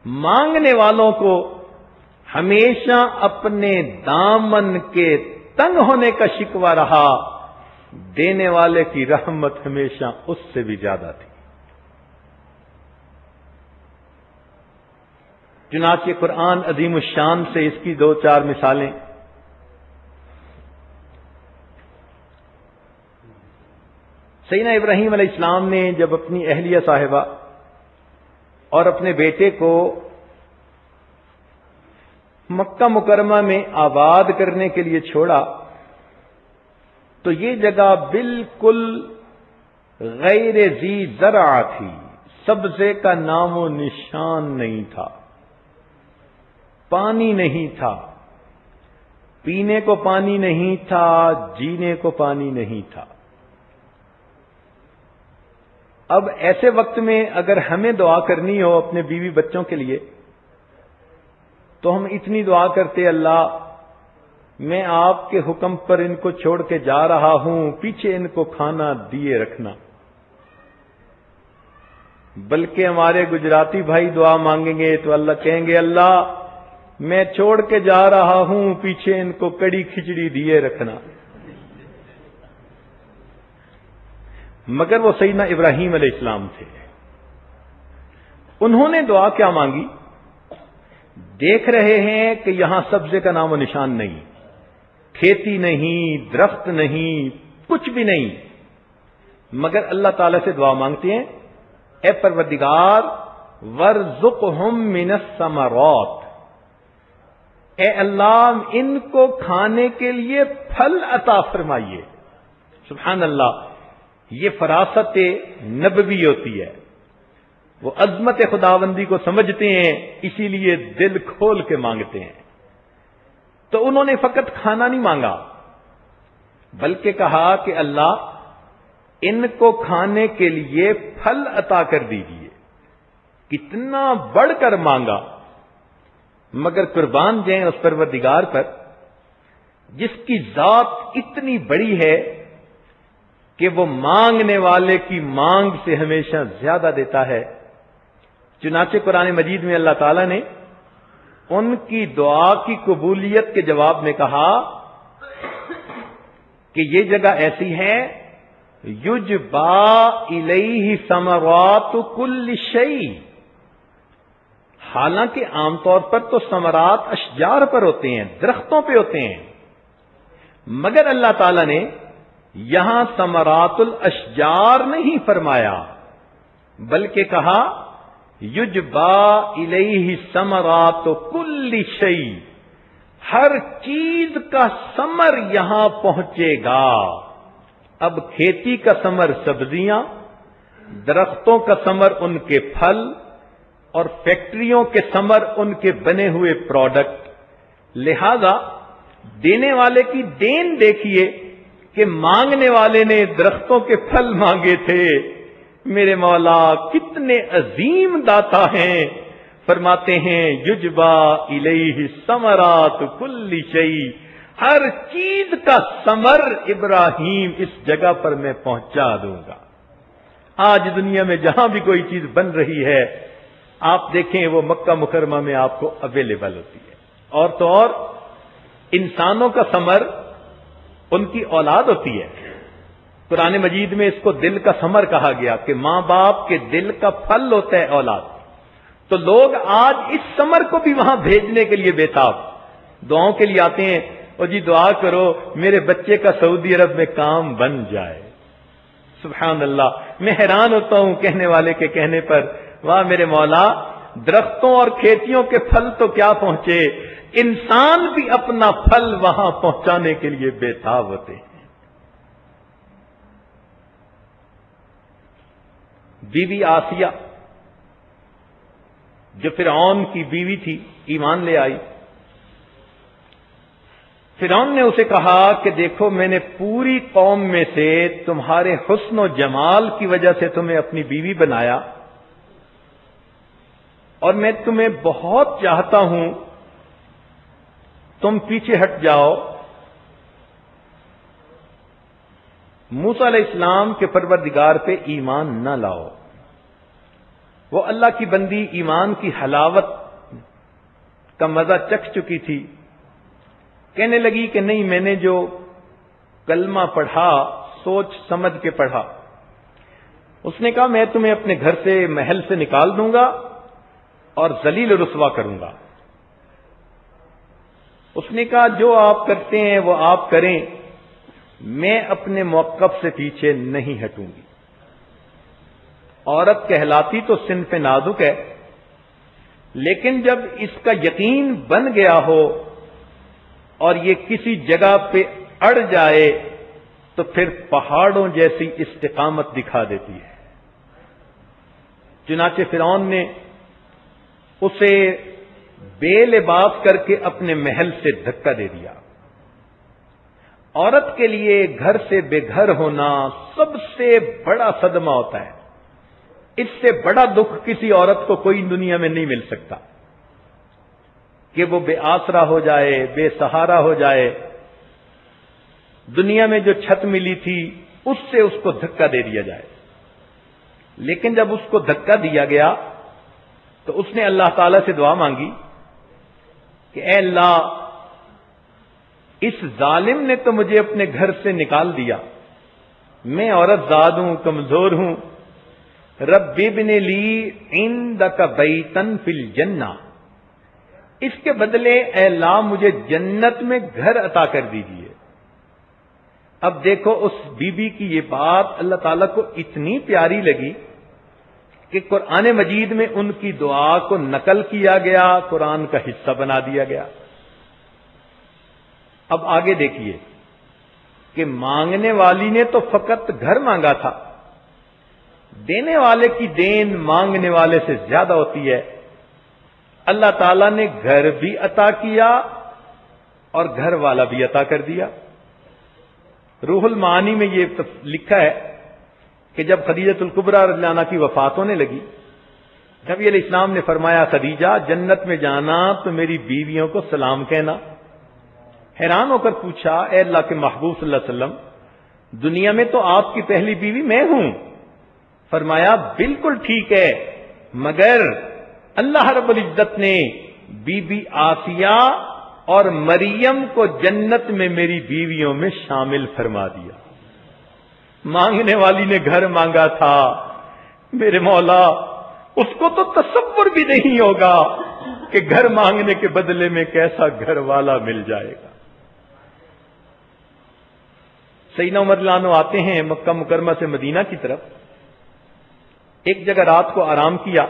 مانگنے والوں کو ہمیشہ اپنے دامن کے تنگ ہونے کا شکوہ رہا، دینے والے کی رحمت ہمیشہ اس سے بھی زیادہ تھی۔ چنانچہ قرآن عظیم الشان سے اس کی 2-4 مثالیں۔ سیدنا ابراہیم علیہ السلام نے جب اپنی اہلیہ صاحبہ اور اپنے بیٹے کو مکہ مکرمہ میں آباد کرنے کے لیے چھوڑا تو یہ جگہ بالکل غیر ذی زرع تھی، سبزے کا نام و نشان نہیں تھا، پانی نہیں تھا، پینے کو پانی نہیں تھا، جینے کو پانی نہیں تھا۔ اب ایسے وقت میں اگر ہمیں دعا کرنی ہو اپنے بیوی بچوں کے لیے تو ہم اتنی دعا کرتے اللہ میں آپ کے حکم پر ان کو چھوڑ کے جا رہا ہوں، پیچھے ان کو کھانا دیے رکھنا۔ بلکہ ہمارے گجراتی بھائی دعا مانگیں گے تو اللہ کہیں گے اللہ میں چھوڑ کے جا رہا ہوں، پیچھے ان کو کڑی کھچڑی دیے رکھنا۔ مگر وہ سیدنا ابراہیم علیہ السلام تھے، انہوں نے دعا کیا مانگی؟ دیکھ رہے ہیں کہ یہاں سبزے کا نام و نشان نہیں، کھیتی نہیں، درخت نہیں، کچھ بھی نہیں، مگر اللہ تعالی سے دعا مانگتے ہیں اے پروردگار وارزقہم من الثمرات، اے اللہ ان کو کھانے کے لیے پھل عطا فرمائیے۔ سبحان اللہ، یہ فراست نبوی ہوتی ہے، وہ عظمت خداوندی کو سمجھتے ہیں، اسی لیے دل کھول کے مانگتے ہیں۔ تو انہوں نے فقط کھانا نہیں مانگا بلکہ کہا کہ اللہ ان کو کھانے کے لیے پھل عطا کر دیجیے۔ کتنا بڑھ کر مانگا، مگر قربان جائیں اس پروردگار پر جس کی ذات اتنی بڑی ہے کہ وہ مانگنے والے کی مانگ سے ہمیشہ زیادہ دیتا ہے۔ چنانچہ قرآن مجید میں اللہ تعالیٰ نے ان کی دعا کی قبولیت کے جواب میں کہا کہ یہ جگہ ایسی ہے یجبا الیہ ثمرات کل شیء، حالانکہ عام طور پر تو ثمرات اشجار پر ہوتے ہیں، درختوں پہ ہوتے ہیں، مگر اللہ تعالیٰ نے یہاں ثمرات الاشجار نہیں فرمایا بلکہ کہا یجبا الیہ ثمرات کل شیء، ہر چیز کا ثمر یہاں پہنچے گا۔ اب کھیتی کا ثمر سبزیاں، درختوں کا ثمر ان کے پھل، اور فیکٹریوں کے ثمر ان کے بنے ہوئے پروڈکٹ۔ لہذا دینے والے کی دین دیکھیے کہ مانگنے والے نے درختوں کے پھل مانگے تھے۔ میرے مولا کتنے عظیم داتا ہیں، فرماتے ہیں یجبا الیہ ثمرات کل شیء، ہر چیز کا ثمر ابراہیم اس جگہ پر میں پہنچا دوں گا۔ آج دنیا میں جہاں بھی کوئی چیز بن رہی ہے آپ دیکھیں وہ مکہ مکرمہ میں آپ کو اویلیبل ہوتی ہے۔ اور تو اور انسانوں کا ثمر ان کی اولاد ہوتی ہے۔ قرآن مجید میں اس کو دل کا ثمر کہا گیا کہ ماں باپ کے دل کا پھل ہوتا ہے اولاد۔ تو لوگ آج اس ثمر کو بھی وہاں بھیجنے کے لیے بےتاب، دعاؤں کے لیے آتے ہیں، اور جی دعا کرو میرے بچے کا سعودی عرب میں کام بن جائے۔ سبحان اللہ، میں حیران ہوتا ہوں کہنے والے کے کہنے پر، واہ میرے مولا، درختوں اور کھیتیوں کے پھل تو کیا پہنچے، انسان بھی اپنا پھل وہاں پہنچانے کے لیے بےتاب ہوتے ہیں۔ بیوی آسیہ جو فرعون کی بیوی تھی ایمان لے آئی۔ فرعون نے اسے کہا کہ دیکھو میں نے پوری قوم میں سے تمہارے حسن و جمال کی وجہ سے تمہیں اپنی بیوی بنایا، اور میں تمہیں بہت چاہتا ہوں، تم پیچھے ہٹ جاؤ۔ موسیٰ علیہ السلام کے پروردگار پہ ایمان نہ لاؤ۔ وہ اللہ کی بندی ایمان کی حلاوت کا مزہ چکھ چکی تھی، کہنے لگی کہ نہیں، میں نے جو کلمہ پڑھا سوچ سمجھ کے پڑھا۔ اس نے کہا میں تمہیں اپنے گھر سے محل سے نکال دوں گا اور ذلیل و رسوا کروں گا۔ اس نے کہا جو آپ کرتے ہیں وہ آپ کریں، میں اپنے موقف سے پیچھے نہیں ہٹوں گی۔ عورت کہلاتی تو صنف نازک ہے، لیکن جب اس کا یقین بن گیا ہو اور یہ کسی جگہ پہ اڑ جائے تو پھر پہاڑوں جیسی استقامت دکھا دیتی ہے۔ چنانچہ فرعون نے اسے بے لباس کر کے اپنے محل سے دھکا دے دیا۔ عورت کے لیے گھر سے بے گھر ہونا سب سے بڑا صدمہ ہوتا ہے۔ اس سے بڑا دکھ کسی عورت کو کوئی دنیا میں نہیں مل سکتا کہ وہ بے آسرا ہو جائے، بے سہارا ہو جائے، دنیا میں جو چھت ملی تھی اس سے اس کو دھکا دے دیا جائے۔ لیکن جب اس کو دھکا دیا گیا تو اس نے اللہ تعالی سے دعا مانگی کہ اے اللہ، اس ظالم نے تو مجھے اپنے گھر سے نکال دیا، میں عورت زاد ہوں، کمزور ہوں، رب ابن لی عندک بیتن فی الجنہ، اس کے بدلے اے اللہ مجھے جنت میں گھر عطا کر دیجیے۔ اب دیکھو اس بی بی کی یہ بات اللہ تعالیٰ کو اتنی پیاری لگی کہ قرآن مجید میں ان کی دعا کو نقل کیا گیا، قرآن کا حصہ بنا دیا گیا۔ اب آگے دیکھیے کہ مانگنے والی نے تو فقط گھر مانگا تھا، دینے والے کی دین مانگنے والے سے زیادہ ہوتی ہے۔ اللہ تعالیٰ نے گھر بھی عطا کیا اور گھر والا بھی عطا کر دیا۔ روح المعانی میں یہ لکھا ہے کہ جب خدیجہ الکبریٰ رضی اللہ عنہا کی وفات ہونے لگی، نبی علیہ السلام نے فرمایا خدیجہ جنت میں جانا تو میری بیویوں کو سلام کہنا۔ حیران ہو کر پوچھا اے اللہ کے محبوب صلی اللہ علیہ وسلم، دنیا میں تو آپ کی پہلی بیوی میں ہوں۔ فرمایا بالکل ٹھیک ہے، مگر اللہ رب العزت نے بی بی آسیہ اور مریم کو جنت میں میری بیویوں میں شامل فرما دیا۔ مانگنے والی نے گھر مانگا تھا، میرے مولا اس کو تو تصور بھی نہیں ہوگا کہ گھر مانگنے کے بدلے میں کیسا گھر والا مل جائے گا۔ سیدنا عمر رضی اللہ عنہ آتے ہیں مکہ مکرمہ سے مدینہ کی طرف، ایک جگہ رات کو آرام کیا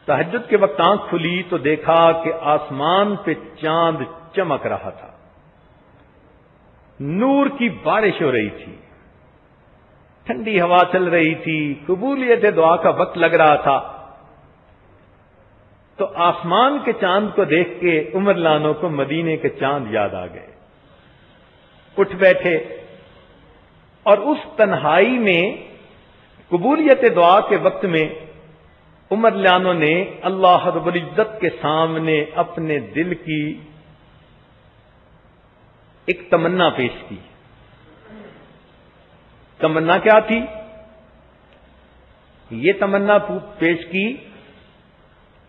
تہجد کے وقت آنکھ کھلی تو دیکھا کہ آسمان پہ چاند چمک رہا تھا، نور کی بارش ہو رہی تھی، ٹھنڈی ہوا چل رہی تھی، قبولیت دعا کا وقت لگ رہا تھا۔ تو آسمان کے چاند کو دیکھ کے عمر لانوں کو مدینے کے چاند یاد آ گئے، اٹھ بیٹھے، اور اس تنہائی میں قبولیت دعا کے وقت میں عمر لانوں نے اللہ رب العزت کے سامنے اپنے دل کی ایک تمنا پیش کی۔ تمنا کیا تھی؟ یہ تمنا پیش کی،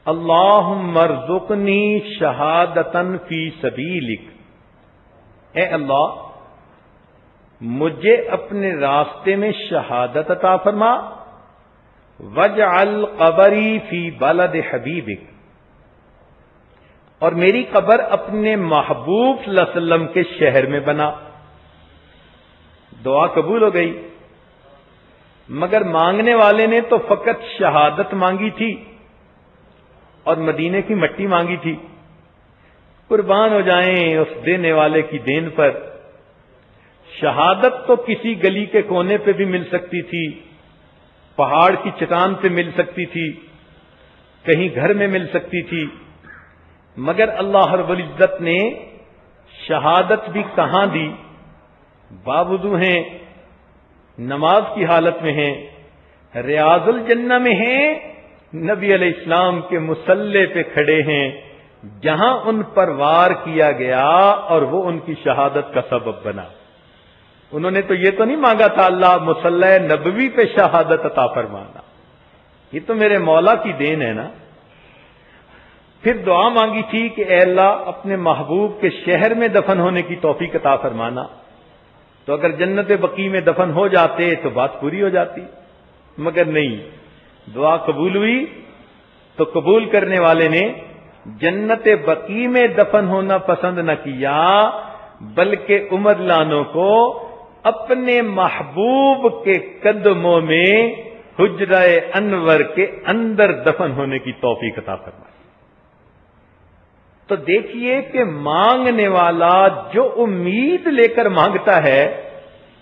اللہم ارزقنی شہادتن فی سبیلک، اے اللہ مجھے اپنے راستے میں شہادت عطا فرما، وجعل قبری فی بلد حبیبک، اور میری قبر اپنے محبوب صلی اللہ علیہ وسلم کے شہر میں بنا۔ دعا قبول ہو گئی، مگر مانگنے والے نے تو فقط شہادت مانگی تھی اور مدینے کی مٹی مانگی تھی۔ قربان ہو جائیں اس دینے والے کی دین پر، شہادت تو کسی گلی کے کونے پہ بھی مل سکتی تھی، پہاڑ کی چٹان پہ مل سکتی تھی، کہیں گھر میں مل سکتی تھی، مگر اللہ رب العزت نے شہادت بھی کہاں دی؟ باوضو ہیں، نماز کی حالت میں ہیں، ریاض الجنہ میں ہیں، نبی علیہ السلام کے مصلی پہ کھڑے ہیں، جہاں ان پر وار کیا گیا اور وہ ان کی شہادت کا سبب بنا۔ انہوں نے تو یہ تو نہیں مانگا تھا اللہ مصلی نبوی پہ شہادت عطا فرمانا، یہ تو میرے مولا کی دین ہے نا۔ پھر دعا مانگی تھی کہ اے اللہ اپنے محبوب کے شہر میں دفن ہونے کی توفیق عطا فرمانا، تو اگر جنت بقیع میں دفن ہو جاتے تو بات پوری ہو جاتی، مگر نہیں، دعا قبول ہوئی تو قبول کرنے والے نے جنت بقیع میں دفن ہونا پسند نہ کیا، بلکہ عمر لانوں کو اپنے محبوب کے قدموں میں حجرہ انور کے اندر دفن ہونے کی توفیق عطا فرمائی۔ تو دیکھیے کہ مانگنے والا جو امید لے کر مانگتا ہے،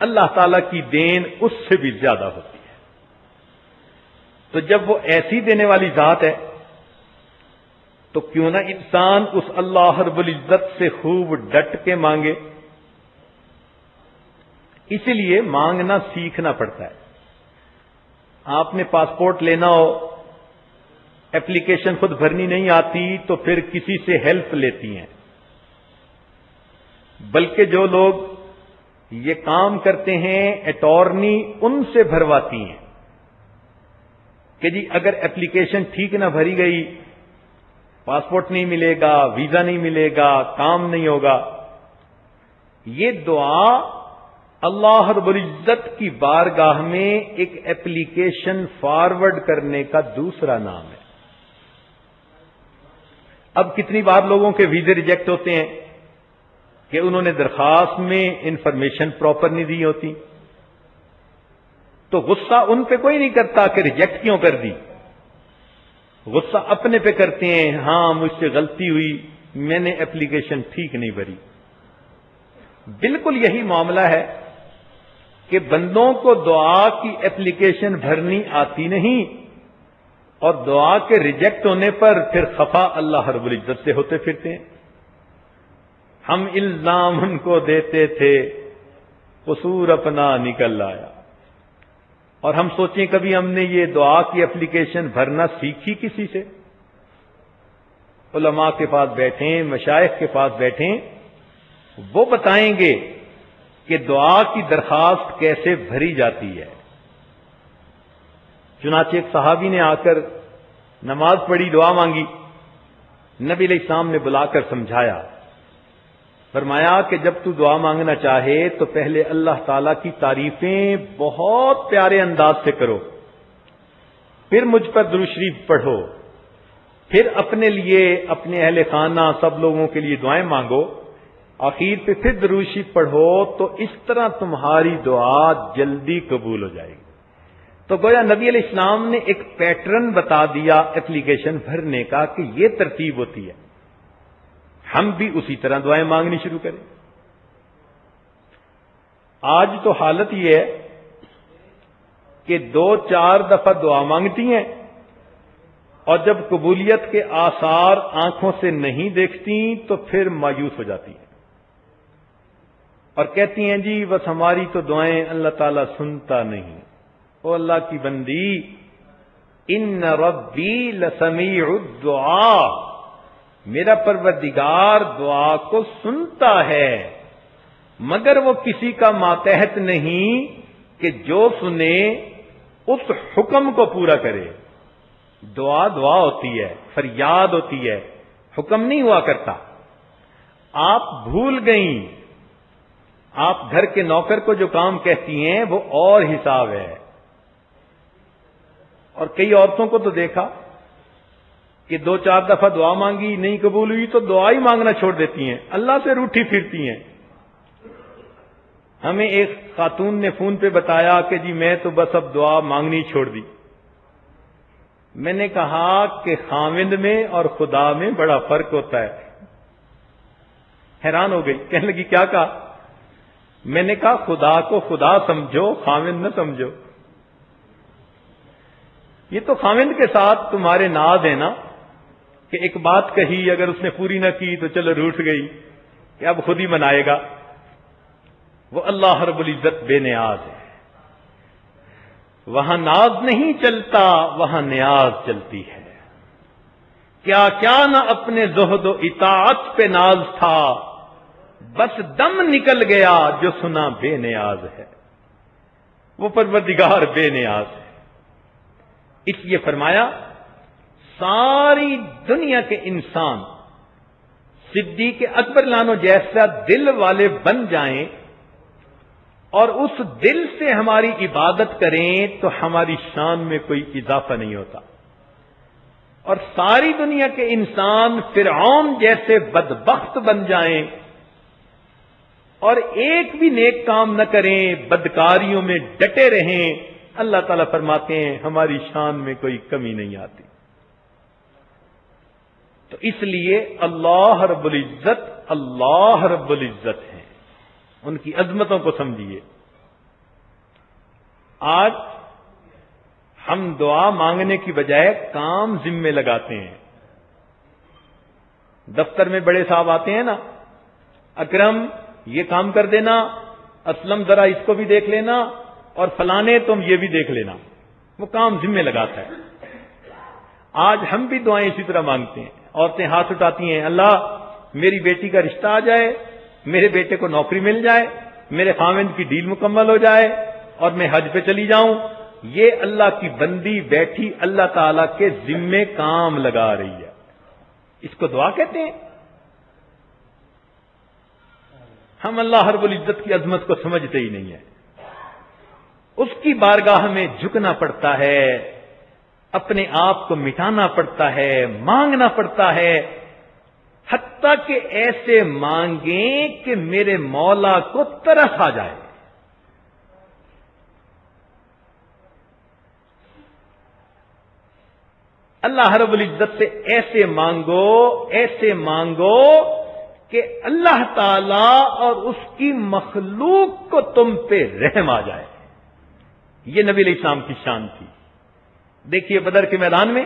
اللہ تعالی کی دین اس سے بھی زیادہ ہوتی ہے۔ تو جب وہ ایسی دینے والی ذات ہے تو کیوں نہ انسان اس اللہ رب العزت سے خوب ڈٹ کے مانگے۔ اسی لیے مانگنا سیکھنا پڑتا ہے۔ آپ نے پاسپورٹ لینا ہو، ایپلیکیشن خود بھرنی نہیں آتی تو پھر کسی سے ہیلپ لیتی ہیں، بلکہ جو لوگ یہ کام کرتے ہیں اٹارنی ان سے بھرواتی ہیں کہ جی اگر ایپلیکیشن ٹھیک نہ بھری گئی، پاسپورٹ نہیں ملے گا، ویزا نہیں ملے گا، کام نہیں ہوگا۔ یہ دعا اللہ رب العزت کی بارگاہ میں ایک ایپلیکیشن فارورڈ کرنے کا دوسرا نام ہے۔ اب کتنی بار لوگوں کے ویزے ریجیکٹ ہوتے ہیں کہ انہوں نے درخواست میں انفارمیشن پراپر نہیں دی ہوتی، تو غصہ ان پہ کوئی نہیں کرتا کہ ریجیکٹ کیوں کر دی، غصہ اپنے پہ کرتے ہیں، ہاں مجھ سے غلطی ہوئی، میں نے ایپلیکیشن ٹھیک نہیں بھری۔ بالکل یہی معاملہ ہے کہ بندوں کو دعا کی ایپلیکیشن بھرنی آتی نہیں، اور دعا کے ریجیکٹ ہونے پر پھر خفا اللہ رب العزت سے ہوتے پھرتے ہیں۔ ہم الزام ان کو دیتے تھے، قصور اپنا نکل آیا۔ اور ہم سوچیں کبھی ہم نے یہ دعا کی ایپلیکیشن بھرنا سیکھی کسی سے؟ علماء کے پاس بیٹھیں، مشائخ کے پاس بیٹھیں، وہ بتائیں گے کہ دعا کی درخواست کیسے بھری جاتی ہے۔ چنانچہ ایک صحابی نے آ کر نماز پڑھی، دعا مانگی، نبی علیہ السلام نے بلا کر سمجھایا، فرمایا کہ جب تو دعا مانگنا چاہے تو پہلے اللہ تعالی کی تعریفیں بہت پیارے انداز سے کرو، پھر مجھ پر درود شریف پڑھو، پھر اپنے لیے، اپنے اہل خانہ، سب لوگوں کے لیے دعائیں مانگو، آخر پہ پھر درود شریف پڑھو، تو اس طرح تمہاری دعا جلدی قبول ہو جائے گی۔ تو گویا نبی علیہ السلام نے ایک پیٹرن بتا دیا اپلیکیشن بھرنے کا کہ یہ ترتیب ہوتی ہے، ہم بھی اسی طرح دعائیں مانگنی شروع کریں۔ آج تو حالت یہ ہے کہ 2-4 دفعہ دعا مانگتی ہیں اور جب قبولیت کے آثار آنکھوں سے نہیں دیکھتی تو پھر مایوس ہو جاتی ہیں اور کہتی ہیں جی بس ہماری تو دعائیں اللہ تعالیٰ سنتا نہیں۔ او اللہ کی بندی، ان ربی لسمیع الدعاء، میرا پروردگار دعا کو سنتا ہے، مگر وہ کسی کا ماتحت نہیں کہ جو سنے اس حکم کو پورا کرے۔ دعا دعا ہوتی ہے، فریاد ہوتی ہے، حکم نہیں ہوا کرتا۔ آپ بھول گئیں، آپ گھر کے نوکر کو جو کام کہتی ہیں وہ اور حساب ہے۔ اور کئی عورتوں کو تو دیکھا کہ 2-4 دفعہ دعا مانگی نہیں قبول ہوئی تو دعا ہی مانگنا چھوڑ دیتی ہیں، اللہ سے روٹھی پھرتی ہیں۔ ہمیں ایک خاتون نے فون پہ بتایا کہ جی میں تو بس اب دعا مانگنی چھوڑ دی۔ میں نے کہا کہ خاوند میں اور خدا میں بڑا فرق ہوتا ہے۔ حیران ہو گئی، کہنے لگی کیا کہا؟ میں نے کہا خدا کو خدا سمجھو، خاوند نہ سمجھو۔ یہ تو خاوند کے ساتھ تمہارے ناز ہے نا کہ ایک بات کہی، اگر اس نے پوری نہ کی تو چلو روٹھ گئی کہ اب خود ہی منائے گا۔ وہ اللہ رب العزت بے نیاز ہے، وہاں ناز نہیں چلتا، وہاں نیاز چلتی ہے۔ کیا کیا نہ اپنے زہد و اطاعت پہ ناز تھا، بس دم نکل گیا جو سنا بے نیاز ہے۔ وہ پروردگار بے نیاز ہے، اس لیے فرمایا ساری دنیا کے انسان صدیق اکبر لانو جیسا دل والے بن جائیں اور اس دل سے ہماری عبادت کریں تو ہماری شان میں کوئی اضافہ نہیں ہوتا، اور ساری دنیا کے انسان فرعون جیسے بدبخت بن جائیں اور ایک بھی نیک کام نہ کریں، بدکاریوں میں ڈٹے رہیں، اللہ تعالیٰ فرماتے ہیں ہماری شان میں کوئی کمی نہیں آتی۔ تو اس لیے اللہ رب العزت ہیں، ان کی عظمتوں کو سمجھیے۔ آج ہم دعا مانگنے کی بجائے کام ذمے لگاتے ہیں۔ دفتر میں بڑے صاحب آتے ہیں نا، اکرم یہ کام کر دینا، اسلم ذرا اس کو بھی دیکھ لینا، اور فلانے تم یہ بھی دیکھ لینا، وہ کام ذمے لگاتا ہے۔ آج ہم بھی دعائیں اسی طرح مانگتے ہیں، عورتیں ہاتھ اٹھاتی ہیں، اللہ میری بیٹی کا رشتہ آ جائے، میرے بیٹے کو نوکری مل جائے، میرے خاوند کی ڈیل مکمل ہو جائے اور میں حج پہ چلی جاؤں۔ یہ اللہ کی بندی بیٹھی اللہ تعالی کے ذمے کام لگا رہی ہے، اس کو دعا کہتے ہیں۔ ہم اللہ رب العزت کی عظمت کو سمجھتے ہی نہیں ہیں، اس کی بارگاہ میں جھکنا پڑتا ہے، اپنے آپ کو مٹانا پڑتا ہے، مانگنا پڑتا ہے، حتیٰ کہ ایسے مانگیں کہ میرے مولا کو ترس آ جائے۔ اللہ رب العزت سے ایسے مانگو کہ اللہ تعالی اور اس کی مخلوق کو تم پہ رحم آ جائے۔ یہ نبی علیہ السلام کی شان تھی۔ دیکھیے بدر کے میدان میں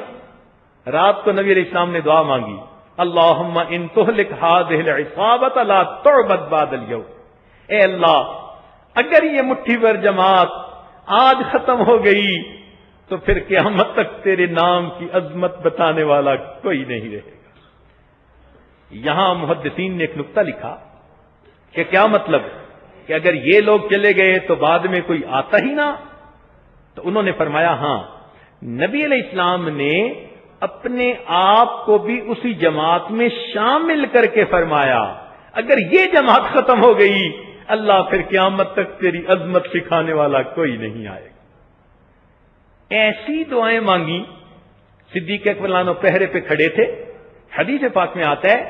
رات کو نبی علیہ السلام نے دعا مانگی، اللہم ان تہلک ہذہ العصابۃ لا تعبد بعد اليوم، اے اللہ اگر یہ مٹھی بھر جماعت آج ختم ہو گئی تو پھر قیامت تک تیرے نام کی عظمت بتانے والا کوئی نہیں رہے گا۔ یہاں محدثین نے ایک نقطہ لکھا کہ کیا مطلب کہ اگر یہ لوگ چلے گئے تو بعد میں کوئی آتا ہی نہ؟ تو انہوں نے فرمایا ہاں، نبی علیہ السلام نے اپنے آپ کو بھی اسی جماعت میں شامل کر کے فرمایا اگر یہ جماعت ختم ہو گئی اللہ پھر قیامت تک تیری عظمت سکھانے والا کوئی نہیں آئے گا۔ ایسی دعائیں مانگی، صدیق اکبر لانو پہرے پہ کھڑے تھے، حدیث پاک میں آتا ہے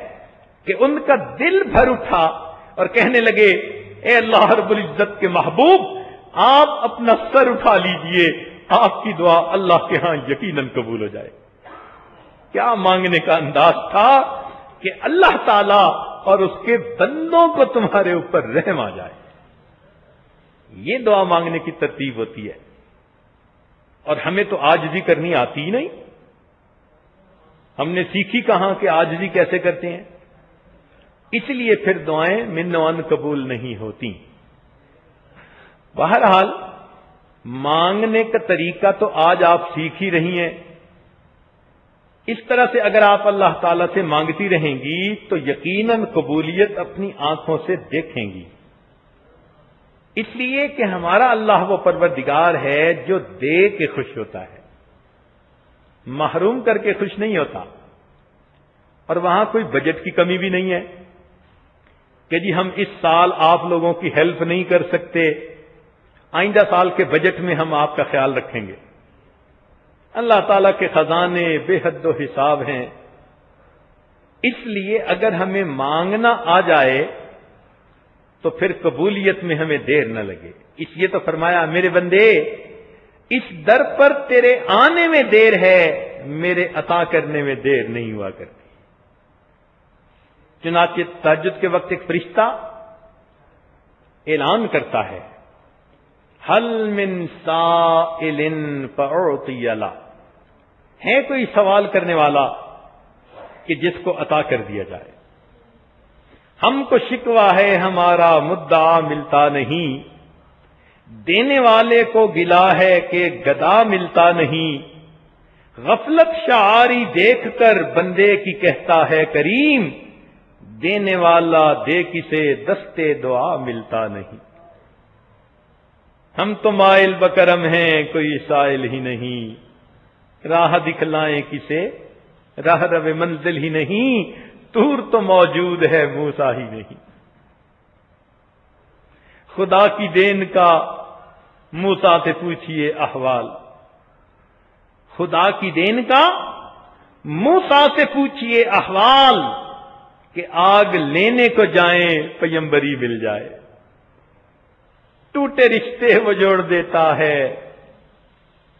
کہ ان کا دل بھر اٹھا اور کہنے لگے اے اللہ رب العزت کے محبوب، آپ اپنا سر اٹھا لیجئے، آپ کی دعا اللہ کے ہاں یقیناً قبول ہو جائے. کیا مانگنے کا انداز تھا کہ اللہ تعالی اور اس کے بندوں کو تمہارے اوپر رحم آ جائے. یہ دعا مانگنے کی ترتیب ہوتی ہے. اور ہمیں تو عاجزی کرنی آتی ہی نہیں. ہم نے سیکھی کہاں کہ عاجزی کیسے کرتے ہیں. اس لیے پھر دعائیں من و عن قبول نہیں ہوتی. بہرحال مانگنے کا طریقہ تو آج آپ سیکھ ہی رہی ہیں. اس طرح سے اگر آپ اللہ تعالی سے مانگتی رہیں گی تو یقیناً قبولیت اپنی آنکھوں سے دیکھیں گی. اس لیے کہ ہمارا اللہ وہ پروردگار ہے جو دے کے خوش ہوتا ہے، محروم کر کے خوش نہیں ہوتا. اور وہاں کوئی بجٹ کی کمی بھی نہیں ہے کہ جی ہم اس سال آپ لوگوں کی ہیلپ نہیں کر سکتے، آئندہ سال کے بجٹ میں ہم آپ کا خیال رکھیں گے. اللہ تعالیٰ کے خزانے بے حد و حساب ہیں. اس لیے اگر ہمیں مانگنا آ جائے تو پھر قبولیت میں ہمیں دیر نہ لگے. اس لیے تو فرمایا میرے بندے اس در پر تیرے آنے میں دیر ہے، میرے عطا کرنے میں دیر نہیں ہوا کرتی. چنانچہ تہجد کے وقت ایک فرشتہ اعلان کرتا ہے حل من سائل فاعطی له، ہے کوئی سوال کرنے والا کہ جس کو عطا کر دیا جائے. ہم کو شکوہ ہے ہمارا مدعا ملتا نہیں، دینے والے کو گلا ہے کہ گدا ملتا نہیں. غفلت شعاری دیکھ کر بندے کی کہتا ہے کریم، دینے والا دے کسے دستے دعا ملتا نہیں. ہم تو مائل بکرم ہیں کوئی سائل ہی نہیں، راہ دکھلائیں کسے راہ رو منزل ہی نہیں. طور تو موجود ہے موسیٰ ہی نہیں. خدا کی دین کا موسیٰ سے پوچھئے احوال، خدا کی دین کا موسیٰ سے پوچھئے احوال، کہ آگ لینے کو جائیں پیمبری مل جائے. ٹوٹے رشتے وہ جوڑ دیتا ہے،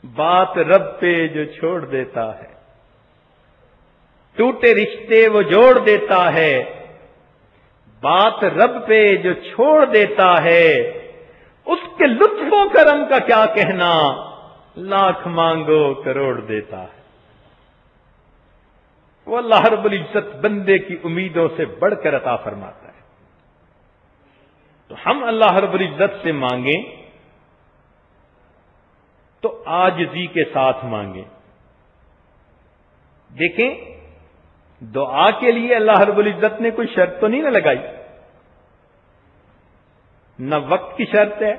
بات رب پہ جو چھوڑ دیتا ہے. ٹوٹے رشتے وہ جوڑ دیتا ہے، بات رب پہ جو چھوڑ دیتا ہے. اس کے لطف و کرم کا کیا کہنا، لاکھ مانگو کروڑ دیتا ہے. وہ اللہ رب العزت بندے کی امیدوں سے بڑھ کر عطا فرماتا ہے. تو ہم اللہ رب العزت سے مانگیں تو عاجزی کے ساتھ مانگیں. دیکھیں دعا کے لیے اللہ رب العزت نے کوئی شرط تو نہیں نہ لگائی، نہ وقت کی شرط ہے،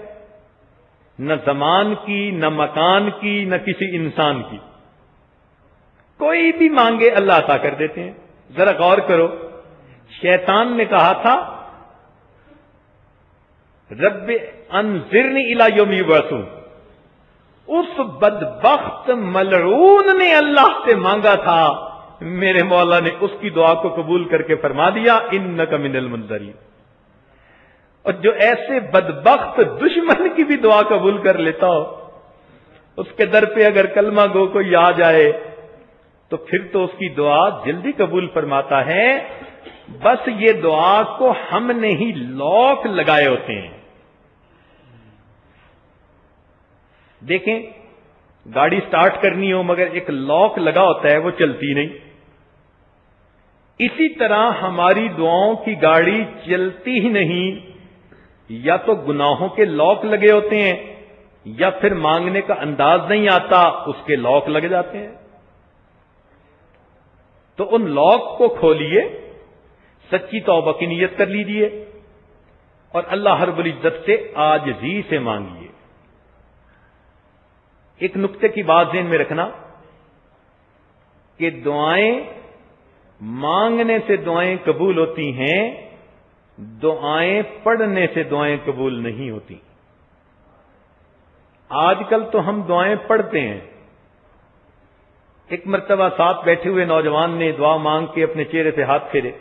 نہ زمان کی، نہ مکان کی، نہ کسی انسان کی. کوئی بھی مانگے اللہ عطا کر دیتے ہیں. ذرا غور کرو، شیطان نے کہا تھا رب انذرنی الی یوم یبعثون. اس بدبخت ملعون نے اللہ سے مانگا تھا، میرے مولا نے اس کی دعا کو قبول کر کے فرما دیا انک من المنذرین. اور جو ایسے بدبخت دشمن کی بھی دعا قبول کر لیتا ہو، اس کے در پہ اگر کلمہ گو کوئی آ جائے تو پھر تو اس کی دعا جلدی قبول فرماتا ہے. بس یہ دعا کو ہم نے ہی لاک لگائے ہوتے ہیں. دیکھیں گاڑی سٹارٹ کرنی ہو مگر ایک لاک لگا ہوتا ہے، وہ چلتی نہیں. اسی طرح ہماری دعاؤں کی گاڑی چلتی ہی نہیں، یا تو گناہوں کے لاک لگے ہوتے ہیں، یا پھر مانگنے کا انداز نہیں آتا، اس کے لاک لگ جاتے ہیں. تو ان لاک کو کھولیے، سچی توبہ کی نیت کر لیجئے اور اللہ رب العزت سے عاجزی سے مانگیے. ایک نقطے کی بات ذہن میں رکھنا کہ دعائیں مانگنے سے دعائیں قبول ہوتی ہیں، دعائیں پڑھنے سے دعائیں قبول نہیں ہوتی. آج کل تو ہم دعائیں پڑھتے ہیں. ایک مرتبہ ساتھ بیٹھے ہوئے نوجوان نے دعا مانگ کے اپنے چہرے سے ہاتھ پھیرے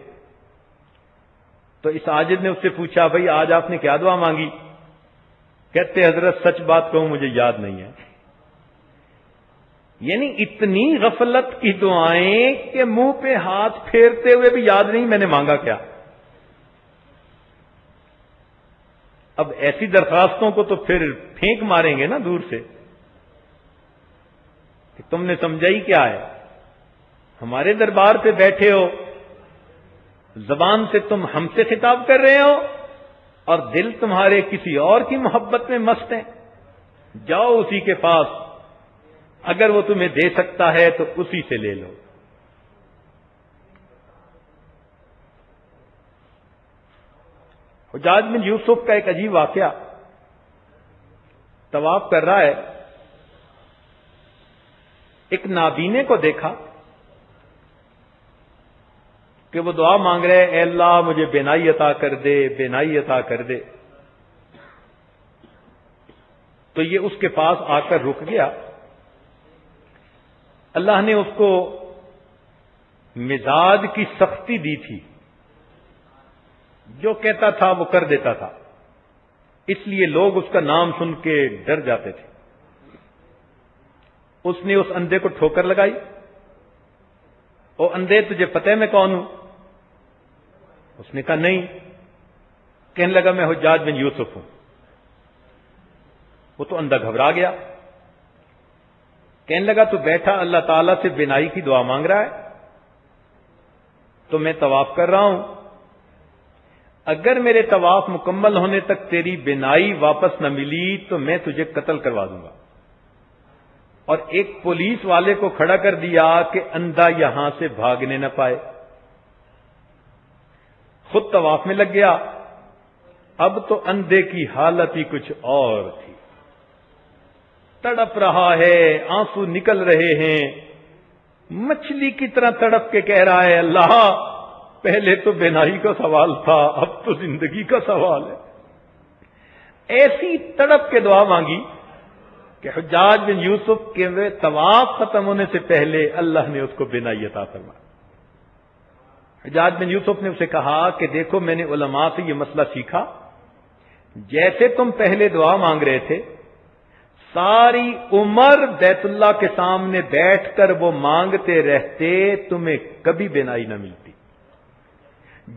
تو اس عاجز نے اس سے پوچھا بھائی آج آپ نے کیا دعا مانگی؟ کہتے حضرت سچ بات کہوں مجھے یاد نہیں ہے. یعنی اتنی غفلت کی دعائیں کہ منہ پہ ہاتھ پھیرتے ہوئے بھی یاد نہیں میں نے مانگا کیا. اب ایسی درخواستوں کو تو پھر پھینک ماریں گے نا دور سے کہ تم نے سمجھا ہی کیا ہے. ہمارے دربار پہ بیٹھے ہو, زبان سے تم ہم سے خطاب کر رہے ہو اور دل تمہارے کسی اور کی محبت میں مست ہیں. جاؤ اسی کے پاس, اگر وہ تمہیں دے سکتا ہے تو اسی سے لے لو. حجاج بن یوسف کا ایک عجیب واقعہ, طواف کر رہا ہے, ایک نابینے کو دیکھا کہ وہ دعا مانگ رہے, اے اللہ مجھے بینائی عطا کر دے, بینائی عطا کر دے. تو یہ اس کے پاس آ کر رک گیا. اللہ نے اس کو مزاج کی سختی دی تھی, جو کہتا تھا وہ کر دیتا تھا, اس لیے لوگ اس کا نام سن کے ڈر جاتے تھے. اس نے اس اندھے کو ٹھوکر لگائی, او اندھے تجھے پتہ ہے میں کون ہوں؟ اس نے کہا نہیں. کہنے لگا میں حجاج بن یوسف ہوں. وہ تو اندھا گھبرا گیا, کہنے لگا تو بیٹھا اللہ تعالیٰ سے بینائی کی دعا مانگ رہا ہے, تو میں طواف کر رہا ہوں, اگر میرے طواف مکمل ہونے تک تیری بینائی واپس نہ ملی تو میں تجھے قتل کروا دوں گا. اور ایک پولیس والے کو کھڑا کر دیا کہ اندھا یہاں سے بھاگنے نہ پائے. خود طواف میں لگ گیا. اب تو اندھے کی حالت ہی کچھ اور تھی, تڑپ رہا ہے, آنسو نکل رہے ہیں, مچھلی کی طرح تڑپ کے کہہ رہا ہے اللہ پہلے تو بینائی کا سوال تھا, اب تو زندگی کا سوال ہے. ایسی تڑپ کے دعا مانگی کہ حجاج بن یوسف کے طواف ختم ہونے سے پہلے اللہ نے اس کو بینائی عطا فرمائی. حجاج بن یوسف نے اسے کہا کہ دیکھو میں نے علماء سے یہ مسئلہ سیکھا, جیسے تم پہلے دعا مانگ رہے تھے ساری عمر بیت اللہ کے سامنے بیٹھ کر وہ مانگتے رہتے, تمہیں کبھی بینائی نہ ملتی.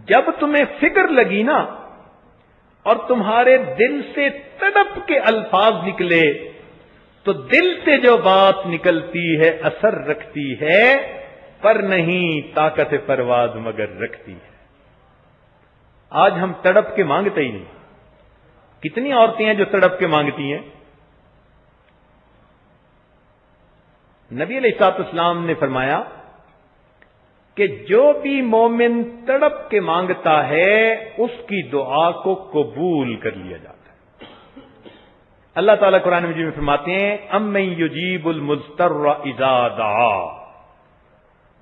جب تمہیں فکر لگی نا اور تمہارے دل سے تڑپ کے الفاظ نکلے تو دل سے جو بات نکلتی ہے اثر رکھتی ہے, پر نہیں طاقت پرواز مگر رکھتی ہے. آج ہم تڑپ کے مانگتے ہی نہیں. کتنی عورتیں ہیں جو تڑپ کے مانگتی ہیں. نبی علیہ الصلوۃ والسلام نے فرمایا کہ جو بھی مومن تڑپ کے مانگتا ہے اس کی دعا کو قبول کر لیا جاتا ہے. اللہ تعالیٰ قرآن مجید میں فرماتے ہیں امن یجیب المضطر اذا دعا,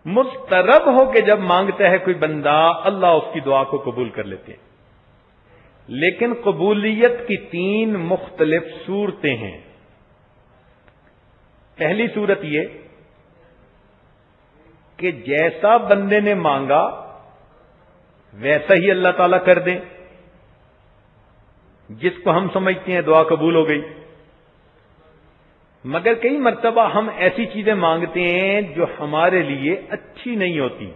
مضطرب ہو کے جب مانگتا ہے کوئی بندہ اللہ اس کی دعا کو قبول کر لیتے ہیں. لیکن قبولیت کی 3 مختلف صورتیں ہیں. پہلی صورت یہ کہ جیسا بندے نے مانگا ویسا ہی اللہ تعالیٰ کر دیں, جس کو ہم سمجھتے ہیں دعا قبول ہو گئی. مگر کئی مرتبہ ہم ایسی چیزیں مانگتے ہیں جو ہمارے لیے اچھی نہیں ہوتی.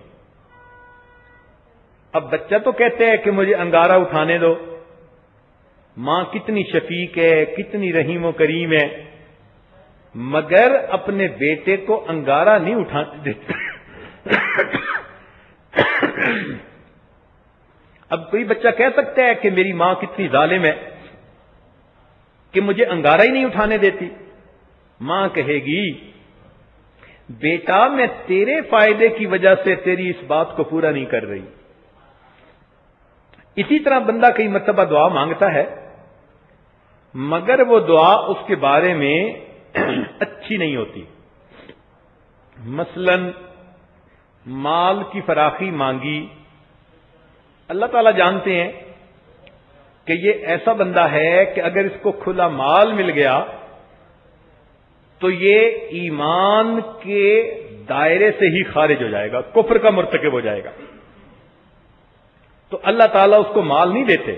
اب بچہ تو کہتے ہیں کہ مجھے انگارہ اٹھانے دو, ماں کتنی شفیق ہے, کتنی رحیم و کریم ہے, مگر اپنے بیٹے کو انگارہ نہیں اٹھانے دیتے. اب کوئی بچہ کہہ سکتا ہے کہ میری ماں کتنی ظالم ہے کہ مجھے انگارہ ہی نہیں اٹھانے دیتی. ماں کہے گی بیٹا میں تیرے فائدے کی وجہ سے تیری اس بات کو پورا نہیں کر رہی. اسی طرح بندہ کئی مرتبہ دعا مانگتا ہے مگر وہ دعا اس کے بارے میں اچھی نہیں ہوتی. مثلا مال کی فراخی مانگی, اللہ تعالیٰ جانتے ہیں کہ یہ ایسا بندہ ہے کہ اگر اس کو کھلا مال مل گیا تو یہ ایمان کے دائرے سے ہی خارج ہو جائے گا, کفر کا مرتکب ہو جائے گا. تو اللہ تعالیٰ اس کو مال نہیں دیتے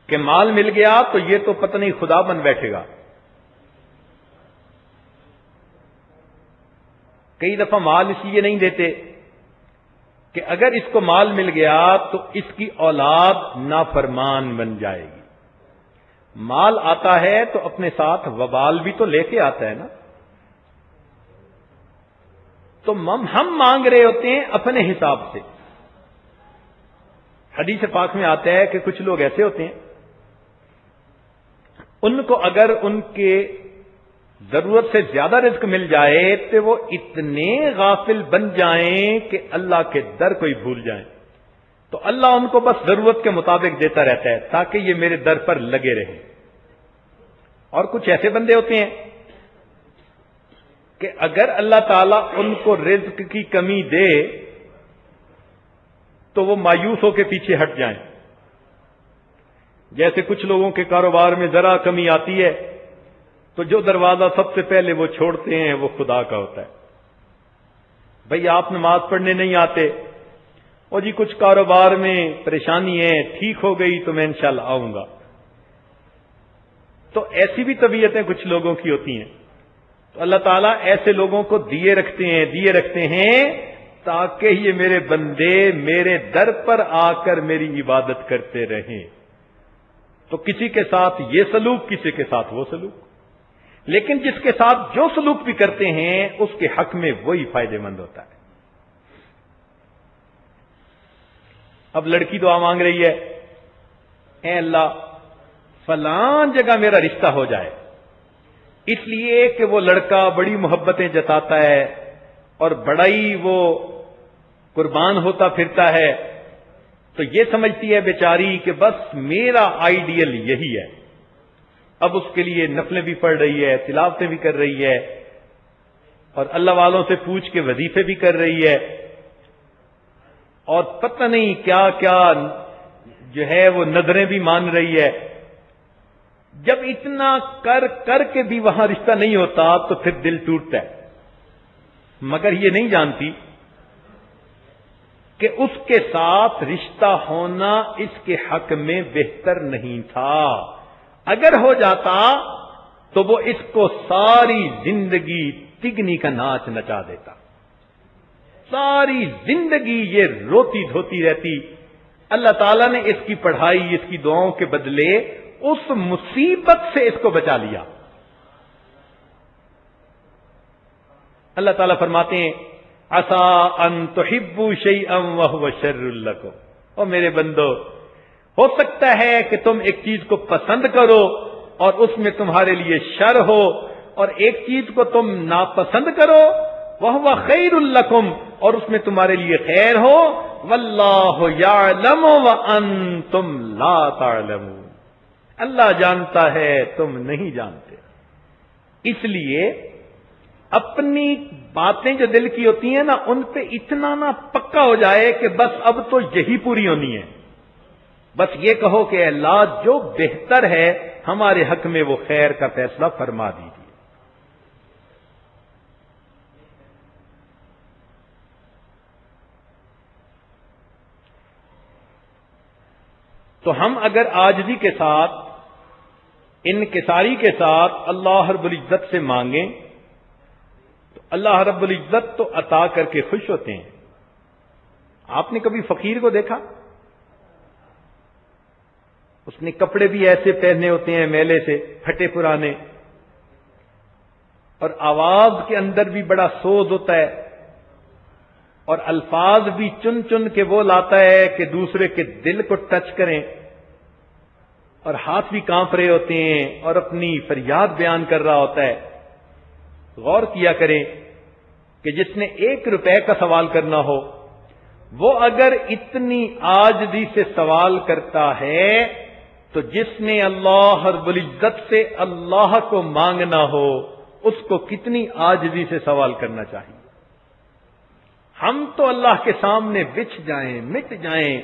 کہ مال مل گیا تو یہ تو پتہ نہیں خدا بن بیٹھے گا. کئی دفعہ مال اس لیے نہیں دیتے کہ اگر اس کو مال مل گیا تو اس کی اولاد نافرمان بن جائے گی. مال آتا ہے تو اپنے ساتھ وبال بھی تو لے کے آتا ہے نا. تو ہم مانگ رہے ہوتے ہیں اپنے حساب سے. حدیث پاک میں آتا ہے کہ کچھ لوگ ایسے ہوتے ہیں ان کو اگر ان کے ضرورت سے زیادہ رزق مل جائے تو وہ اتنے غافل بن جائیں کہ اللہ کے در کو ہی بھول جائیں. تو اللہ ان کو بس ضرورت کے مطابق دیتا رہتا ہے تاکہ یہ میرے در پر لگے رہیں. اور کچھ ایسے بندے ہوتے ہیں کہ اگر اللہ تعالیٰ ان کو رزق کی کمی دے تو وہ مایوس ہو کے پیچھے ہٹ جائیں. جیسے کچھ لوگوں کے کاروبار میں ذرا کمی آتی ہے تو جو دروازہ سب سے پہلے وہ چھوڑتے ہیں وہ خدا کا ہوتا ہے. بھئی آپ نماز پڑھنے نہیں آتے، اور جی کچھ کاروبار میں پریشانی ہے، ٹھیک ہو گئی تو میں انشاءاللہ آؤں گا. تو ایسی بھی طبیعتیں کچھ لوگوں کی ہوتی ہیں. تو اللہ تعالیٰ ایسے لوگوں کو دیے رکھتے ہیں تاکہ یہ میرے بندے میرے در پر آ کر میری عبادت کرتے رہیں. تو کسی کے ساتھ یہ سلوک، کسی کے ساتھ وہ سلوک، لیکن جس کے ساتھ جو سلوک بھی کرتے ہیں اس کے حق میں وہی فائدے مند ہوتا ہے. اب لڑکی دعا مانگ رہی ہے، اے اللہ فلان جگہ میرا رشتہ ہو جائے، اس لیے کہ وہ لڑکا بڑی محبتیں جتاتا ہے اور بڑا ہی وہ قربان ہوتا پھرتا ہے. تو یہ سمجھتی ہے بیچاری کہ بس میرا آئیڈیل یہی ہے. اب اس کے لیے نفلیں بھی پڑھ رہی ہے، تلاوتیں بھی کر رہی ہے، اور اللہ والوں سے پوچھ کے وظیفے بھی کر رہی ہے، اور پتہ نہیں کیا کیا جو ہے وہ نظریں بھی مان رہی ہے. جب اتنا کر کے بھی وہاں رشتہ نہیں ہوتا تو پھر دل ٹوٹتا ہے. مگر یہ نہیں جانتی کہ اس کے ساتھ رشتہ ہونا اس کے حق میں بہتر نہیں تھا. اگر ہو جاتا تو وہ اس کو ساری زندگی تگنی کا ناچ نچا دیتا، ساری زندگی یہ روتی دھوتی رہتی. اللہ تعالیٰ نے اس کی پڑھائی، اس کی دعاؤں کے بدلے اس مصیبت سے اس کو بچا لیا. اللہ تعالیٰ فرماتے ہیں عسى ان تحبوا شيئا وهو شر لكم. او میرے بندو، ہو سکتا ہے کہ تم ایک چیز کو پسند کرو اور اس میں تمہارے لیے شر ہو، اور ایک چیز کو تم ناپسند کرو وَهُوَ خَيْرٌ لَكُمْ، اور اس میں تمہارے لیے خیر ہو. وَاللَّهُ يَعْلَمُ وَأَنْتُمْ لَا تَعْلَمُونَ، اللہ جانتا ہے تم نہیں جانتے. اس لیے اپنی باتیں جو دل کی ہوتی ہیں نا ان پہ اتنا نہ پکا ہو جائے کہ بس اب تو یہی پوری ہونی ہے. بس یہ کہو کہ اللہ جو بہتر ہے ہمارے حق میں وہ خیر کا فیصلہ فرما دیجیے. تو ہم اگر عاجزی کے ساتھ، انکساری کے ساتھ اللہ رب العزت سے مانگیں تو اللہ رب العزت تو عطا کر کے خوش ہوتے ہیں. آپ نے کبھی فقیر کو دیکھا؟ اس نے کپڑے بھی ایسے پہنے ہوتے ہیں میلے سے پھٹے پرانے، اور آواز کے اندر بھی بڑا سوز ہوتا ہے، اور الفاظ بھی چن چن کے وہ لاتا ہے کہ دوسرے کے دل کو ٹچ کریں، اور ہاتھ بھی کانپ رہے ہوتے ہیں اور اپنی فریاد بیان کر رہا ہوتا ہے. غور کیا کریں کہ جس نے 1 روپے کا سوال کرنا ہو وہ اگر اتنی عاجزی سے سوال کرتا ہے تو جس نے اللہ رب العزت سے اللہ کو مانگنا ہو اس کو کتنی عاجزی سے سوال کرنا چاہیے. ہم تو اللہ کے سامنے بچھ جائیں، مٹ جائیں،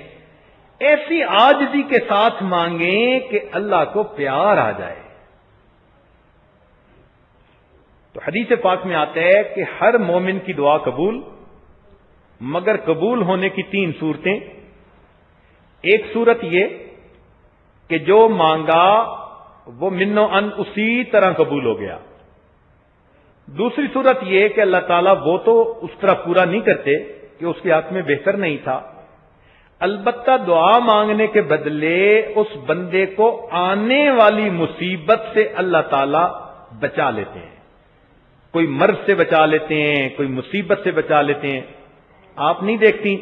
ایسی عاجزی کے ساتھ مانگیں کہ اللہ کو پیار آ جائے. تو حدیث پاک میں آتا ہے کہ ہر مومن کی دعا قبول، مگر قبول ہونے کی 3 صورتیں. ایک صورت یہ کہ جو مانگا وہ منو ان اسی طرح قبول ہو گیا. دوسری صورت یہ کہ اللہ تعالیٰ وہ تو اس طرح پورا نہیں کرتے کہ اس کے حق میں بہتر نہیں تھا، البتہ دعا مانگنے کے بدلے اس بندے کو آنے والی مصیبت سے اللہ تعالیٰ بچا لیتے ہیں، کوئی مرض سے بچا لیتے ہیں، کوئی مصیبت سے بچا لیتے ہیں۔ آپ نہیں دیکھتی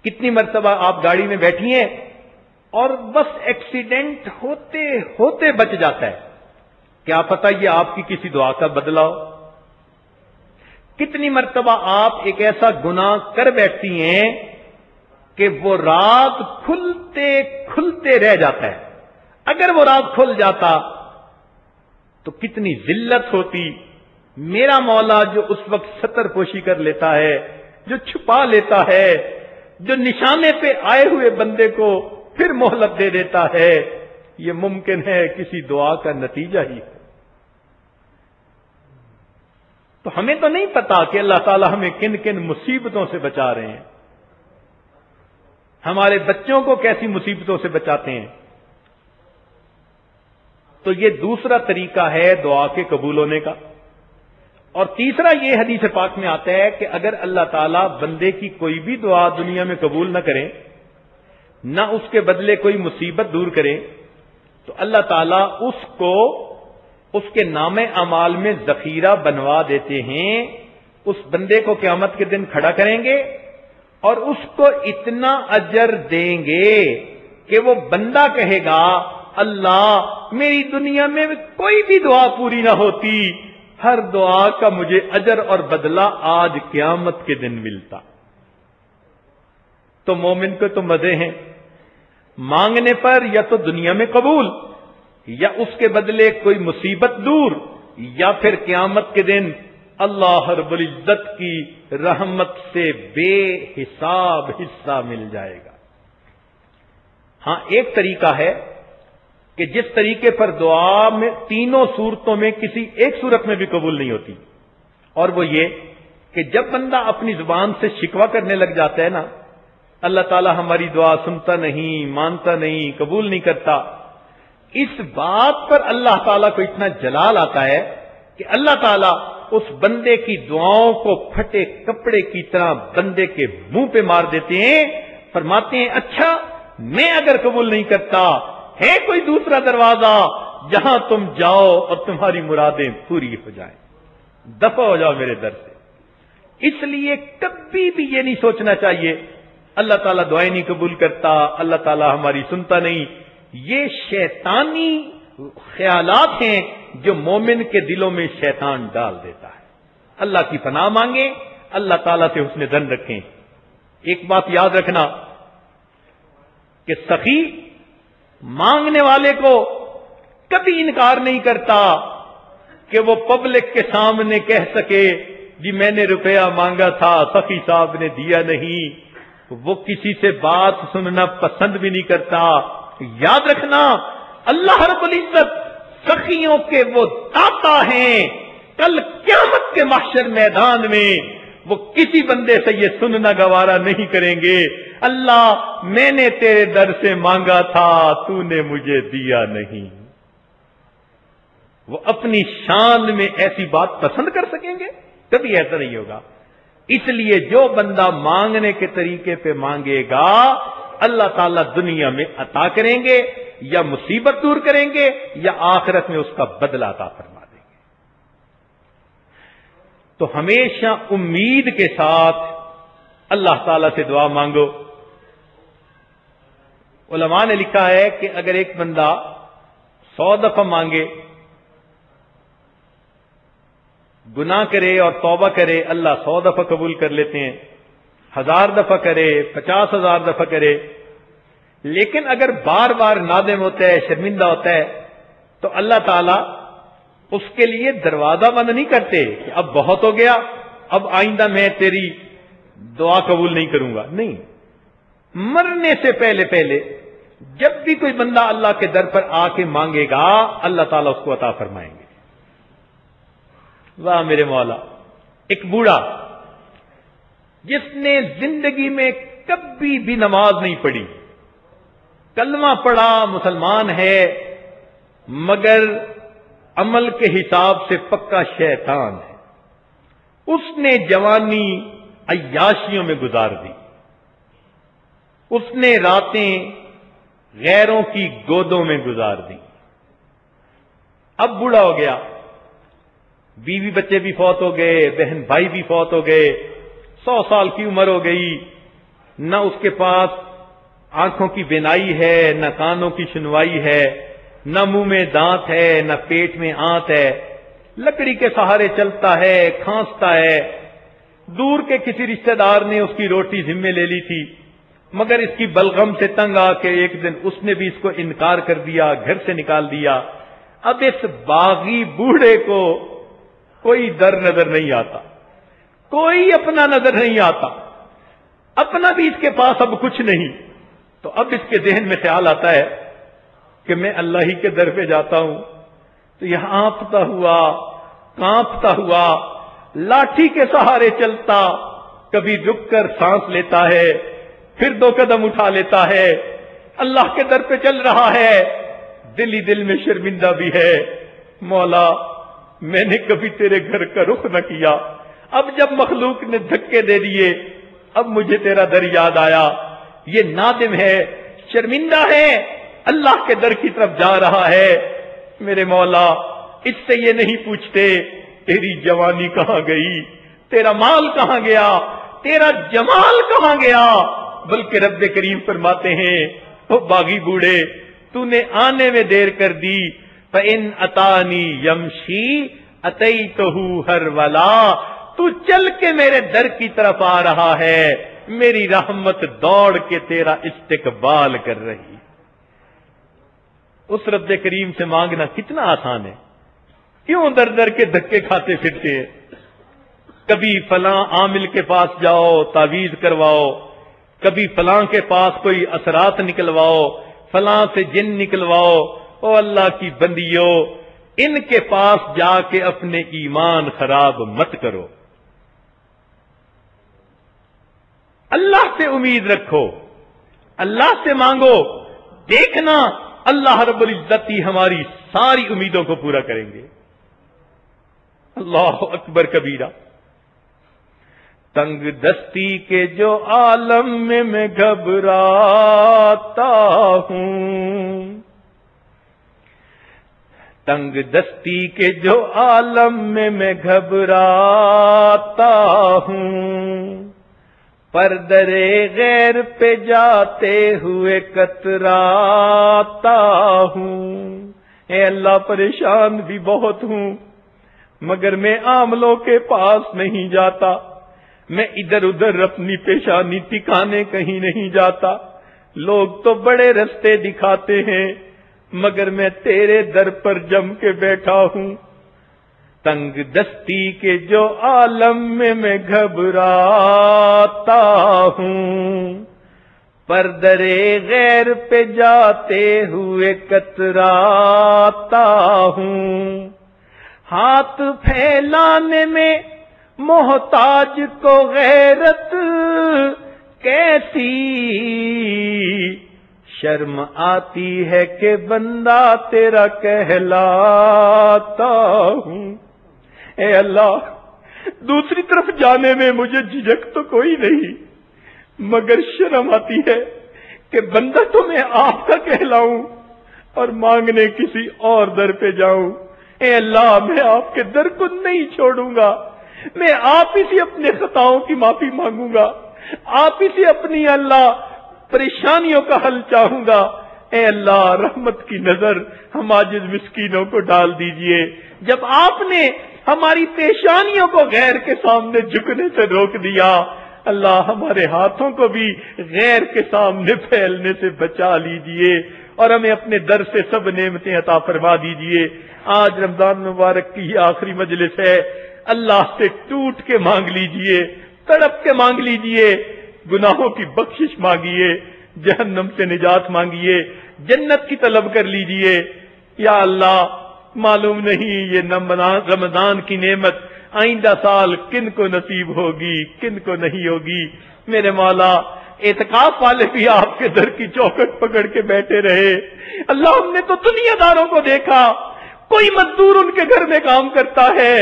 کتنی مرتبہ آپ گاڑی میں بیٹھی ہیں اور بس ایکسیڈنٹ ہوتے ہوتے بچ جاتا ہے، کیا پتہ یہ آپ کی کسی دعا کا بدلہ ہو۔ کتنی مرتبہ آپ ایک ایسا گناہ کر بیٹھتی ہیں کہ وہ رات کھلتے کھلتے رہ جاتا ہے، اگر وہ رات کھل جاتا تو کتنی ذلت ہوتی۔ میرا مولا جو اس وقت ستر پوشی کر لیتا ہے، جو چھپا لیتا ہے، جو نشانے پہ آئے ہوئے بندے کو پھر مہلت دے دیتا ہے، یہ ممکن ہے کسی دعا کا نتیجہ ہی ہے۔ تو ہمیں تو نہیں پتا کہ اللہ تعالی ہمیں کن کن مصیبتوں سے بچا رہے ہیں، ہمارے بچوں کو کیسی مصیبتوں سے بچاتے ہیں۔ تو یہ دوسرا طریقہ ہے دعا کے قبول ہونے کا۔ اور تیسرا یہ حدیث پاک میں آتا ہے کہ اگر اللہ تعالیٰ بندے کی کوئی بھی دعا دنیا میں قبول نہ کرے، نہ اس کے بدلے کوئی مصیبت دور کرے، تو اللہ تعالیٰ اس کو اس کے نام اعمال میں ذخیرہ بنوا دیتے ہیں، اس بندے کو قیامت کے دن کھڑا کریں گے اور اس کو اتنا اجر دیں گے کہ وہ بندہ کہے گا اللہ میری دنیا میں کوئی بھی دعا پوری نہ ہوتی، ہر دعا کا مجھے اجر اور بدلہ آج قیامت کے دن ملتا۔ تو مومن کو تو مزے ہیں، مانگنے پر یا تو دنیا میں قبول، یا اس کے بدلے کوئی مصیبت دور، یا پھر قیامت کے دن اللہ رب العزت کی رحمت سے بے حساب حصہ مل جائے گا۔ ہاں ایک طریقہ ہے کہ جس طریقے پر دعا میں تینوں صورتوں میں کسی ایک صورت میں بھی قبول نہیں ہوتی، اور وہ یہ کہ جب بندہ اپنی زبان سے شکوہ کرنے لگ جاتا ہے نا، اللہ تعالیٰ ہماری دعا سنتا نہیں، مانتا نہیں، قبول نہیں کرتا، اس بات پر اللہ تعالیٰ کو اتنا جلال آتا ہے کہ اللہ تعالیٰ اس بندے کی دعاؤں کو پھٹے کپڑے کی طرح بندے کے منہ پہ مار دیتے ہیں، فرماتے ہیں اچھا میں اگر قبول نہیں کرتا ہے کوئی دوسرا دروازہ جہاں تم جاؤ اور تمہاری مرادیں پوری ہو جائیں، دفع ہو جاؤ میرے در سے۔ اس لیے کبھی بھی یہ نہیں سوچنا چاہیے اللہ تعالیٰ دعائیں نہیں قبول کرتا، اللہ تعالیٰ ہماری سنتا نہیں۔ یہ شیطانی خیالات ہیں جو مومن کے دلوں میں شیطان ڈال دیتا ہے۔ اللہ کی پناہ مانگیں، اللہ تعالیٰ سے حسن ظن رکھیں۔ ایک بات یاد رکھنا کہ سخی مانگنے والے کو کبھی انکار نہیں کرتا کہ وہ پبلک کے سامنے کہہ سکے جی میں نے روپیہ مانگا تھا سخی صاحب نے دیا نہیں۔ وہ کسی سے بات سننا پسند بھی نہیں کرتا۔ یاد رکھنا اللہ رب العزت سخیوں کے وہ داتا ہیں، کل قیامت کے محشر میدان میں وہ کسی بندے سے یہ سننا گوارا نہیں کریں گے اللہ میں نے تیرے در سے مانگا تھا تو نے مجھے دیا نہیں۔ وہ اپنی شان میں ایسی بات پسند کر سکیں گے؟ کبھی ایسا نہیں ہوگا۔ اس لیے جو بندہ مانگنے کے طریقے پہ مانگے گا اللہ تعالیٰ دنیا میں عطا کریں گے، یا مصیبت دور کریں گے، یا آخرت میں اس کا بدلہ عطا فرما دیں گے۔ تو ہمیشہ امید کے ساتھ اللہ تعالیٰ سے دعا مانگو۔ علماء نے لکھا ہے کہ اگر ایک بندہ 100 دفعہ مانگے، گناہ کرے اور توبہ کرے اللہ 100 دفعہ قبول کر لیتے ہیں، 1000 دفعہ کرے، 50,000 دفعہ کرے، لیکن اگر بار بار نادم ہوتا ہے، شرمندہ ہوتا ہے، تو اللہ تعالیٰ اس کے لیے دروازہ بند نہیں کرتے کہ اب بہت ہو گیا، اب آئندہ میں تیری دعا قبول نہیں کروں گا۔ نہیں، مرنے سے پہلے پہلے جب بھی کوئی بندہ اللہ کے در پر آ کے مانگے گا اللہ تعالیٰ اس کو عطا فرمائیں گے۔ واہ میرے مولا، ایک بوڑھا جس نے زندگی میں کبھی بھی نماز نہیں پڑھی، کلمہ پڑھا، مسلمان ہے، مگر عمل کے حساب سے پکا شیطان ہے. اس نے جوانی عیاشیوں میں گزار دی. اس نے راتیں غیروں کی گودوں میں گزار دی. اب بوڑھا ہو گیا، بیوی بچے بھی فوت ہو گئے، بہن بھائی بھی فوت ہو گئے، 100 سال کی عمر ہو گئی، نہ اس کے پاس آنکھوں کی بینائی ہے، نہ کانوں کی سنوائی ہے، نہ منہ میں دانت ہے، نہ پیٹ میں آنت ہے، لکڑی کے سہارے چلتا ہے، کھانستا ہے. دور کے کسی رشتہ دار نے اس کی روٹی ذمے لے لی تھی، مگر اس کی بلغم سے تنگ آ کے ایک دن اس نے بھی اس کو انکار کر دیا، گھر سے نکال دیا. اب اس باغی بوڑھے کو کوئی در نظر نہیں آتا، کوئی اپنا نظر نہیں آتا، اپنا بھی اس کے پاس اب کچھ نہیں. تو اب اس کے ذہن میں خیال آتا ہے کہ میں اللہ ہی کے در پہ جاتا ہوں تو یہ ہانپتا ہوا، کانپتا ہوا، لاٹھی کے سہارے چلتا، کبھی رک کر سانس لیتا ہے، پھر 2 قدم اٹھا لیتا ہے، اللہ کے در پہ چل رہا ہے، دل ہی دل میں شرمندہ بھی ہے. مولا میں نے کبھی تیرے گھر کا رخ نہ کیا، اب جب مخلوق نے دھکے دے دیے اب مجھے تیرا در یاد آیا. یہ نادم ہے، شرمندہ ہے، اللہ کے در کی طرف جا رہا ہے. میرے مولا اس سے یہ نہیں پوچھتے تیری جوانی کہاں گئی، تیرا مال کہاں گیا، تیرا جمال کہاں گیا، بلکہ رب کریم فرماتے ہیں او باغی بوڑھے تو نے آنے میں دیر کر دی. فَإِنْ أَتَانِي يَمْشِي أَتَيْتُهُ هَرْوَلًا، تو چل کے میرے در کی طرف آ رہا ہے، میری رحمت دوڑ کے تیرا استقبال کر رہی. اس رب کریم سے مانگنا کتنا آسان ہے، کیوں در در کے دھکے کھاتے پھرتے ہیں. کبھی فلاں عامل کے پاس جاؤ تعویذ کرواؤ، کبھی فلاں کے پاس کوئی اثرات نکلواؤ، فلاں سے جن نکلواؤ. او اللہ کی بندیو، ان کے پاس جا کے اپنے ایمان خراب مت کرو. اللہ سے امید رکھو، اللہ سے مانگو، دیکھنا اللہ رب العزت ہی ہماری ساری امیدوں کو پورا کریں گے. اللہ اکبر کبیرہ. تنگ دستی کے جو عالم میں گھبراتا ہوں، تنگ دستی کے جو عالم میں گھبراتا ہوں، پر درے غیر پہ جاتے ہوئے کتراتا ہوں. اے اللہ پریشان بھی بہت ہوں، مگر میں عاملوں کے پاس نہیں جاتا، میں ادھر ادھر اپنی پیشانی ٹکانے کہیں نہیں جاتا. لوگ تو بڑے رستے دکھاتے ہیں، مگر میں تیرے در پر جم کے بیٹھا ہوں. تنگ دستی کے جو عالم میں گھبراتا ہوں، پر درے غیر پہ جاتے ہوئے کتراتا ہوں. ہاتھ پھیلانے میں محتاج کو غیرت کیسی شرم آتی ہے کہ بندہ تیرا کہلاتا ہوں. اے اللہ دوسری طرف جانے میں مجھے جھجک تو کوئی نہیں، مگر شرم آتی ہے کہ بندہ تو میں آپ کا کہلاؤں اور مانگنے کسی اور در پہ جاؤں. اے اللہ میں آپ کے در کو نہیں چھوڑوں گا، میں آپ ہی سے اپنے خطاؤں کی معافی مانگوں گا، آپ ہی سے اپنی اللہ پریشانیوں کا حل چاہوں گا. اے اللہ رحمت کی نظر ہم عاجز مسکینوں کو ڈال دیجئے. جب آپ نے ہماری پیشانیوں کو غیر کے سامنے جھکنے سے روک دیا، اللہ ہمارے ہاتھوں کو بھی غیر کے سامنے پھیلنے سے بچا لیجئے اور ہمیں اپنے در سے سب نعمتیں عطا فرما دیجئے. آج رمضان مبارک کی یہ آخری مجلس ہے، اللہ سے ٹوٹ کے مانگ لیجئے، تڑپ کے مانگ لیجئے، گناہوں کی بخشش مانگیے، جہنم سے نجات مانگیے، جنت کی طلب کر لیجئے. یا اللہ معلوم نہیں یہ رمضان کی نعمت آئندہ سال کن کو نصیب ہوگی کن کو نہیں ہوگی. میرے مولا اعتکاف والے بھی آپ کے در کی چوکھٹ پکڑ کے بیٹھے رہے. اللہ ہم نے تو دنیا داروں کو دیکھا، کوئی مزدور ان کے گھر میں کام کرتا ہے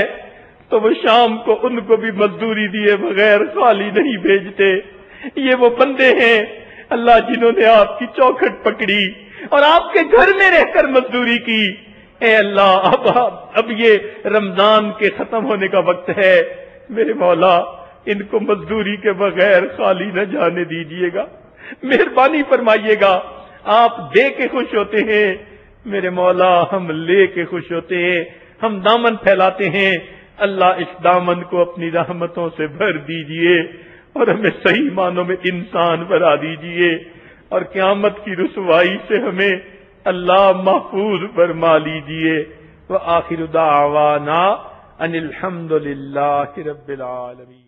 تو وہ شام کو ان کو بھی مزدوری دیے بغیر خالی نہیں بھیجتے. یہ وہ بندے ہیں اللہ جنہوں نے آپ کی چوکھٹ پکڑی اور آپ کے گھر میں رہ کر مزدوری کی. اے اللہ اب یہ رمضان کے ختم ہونے کا وقت ہے، میرے مولا ان کو مزدوری کے بغیر خالی نہ جانے دیجیے گا، مہربانی فرمائیے گا. آپ دے کے خوش ہوتے ہیں میرے مولا، ہم لے کے خوش ہوتے ہیں، ہم دامن پھیلاتے ہیں. اللہ اس دامن کو اپنی رحمتوں سے بھر دیجئے اور ہمیں صحیح معنوں میں انسان بنا دیجئے، اور قیامت کی رسوائی سے ہمیں اللہ محفوظ فرما لیجئے. وآخر دعوانا ان الحمد للہ رب العالمین.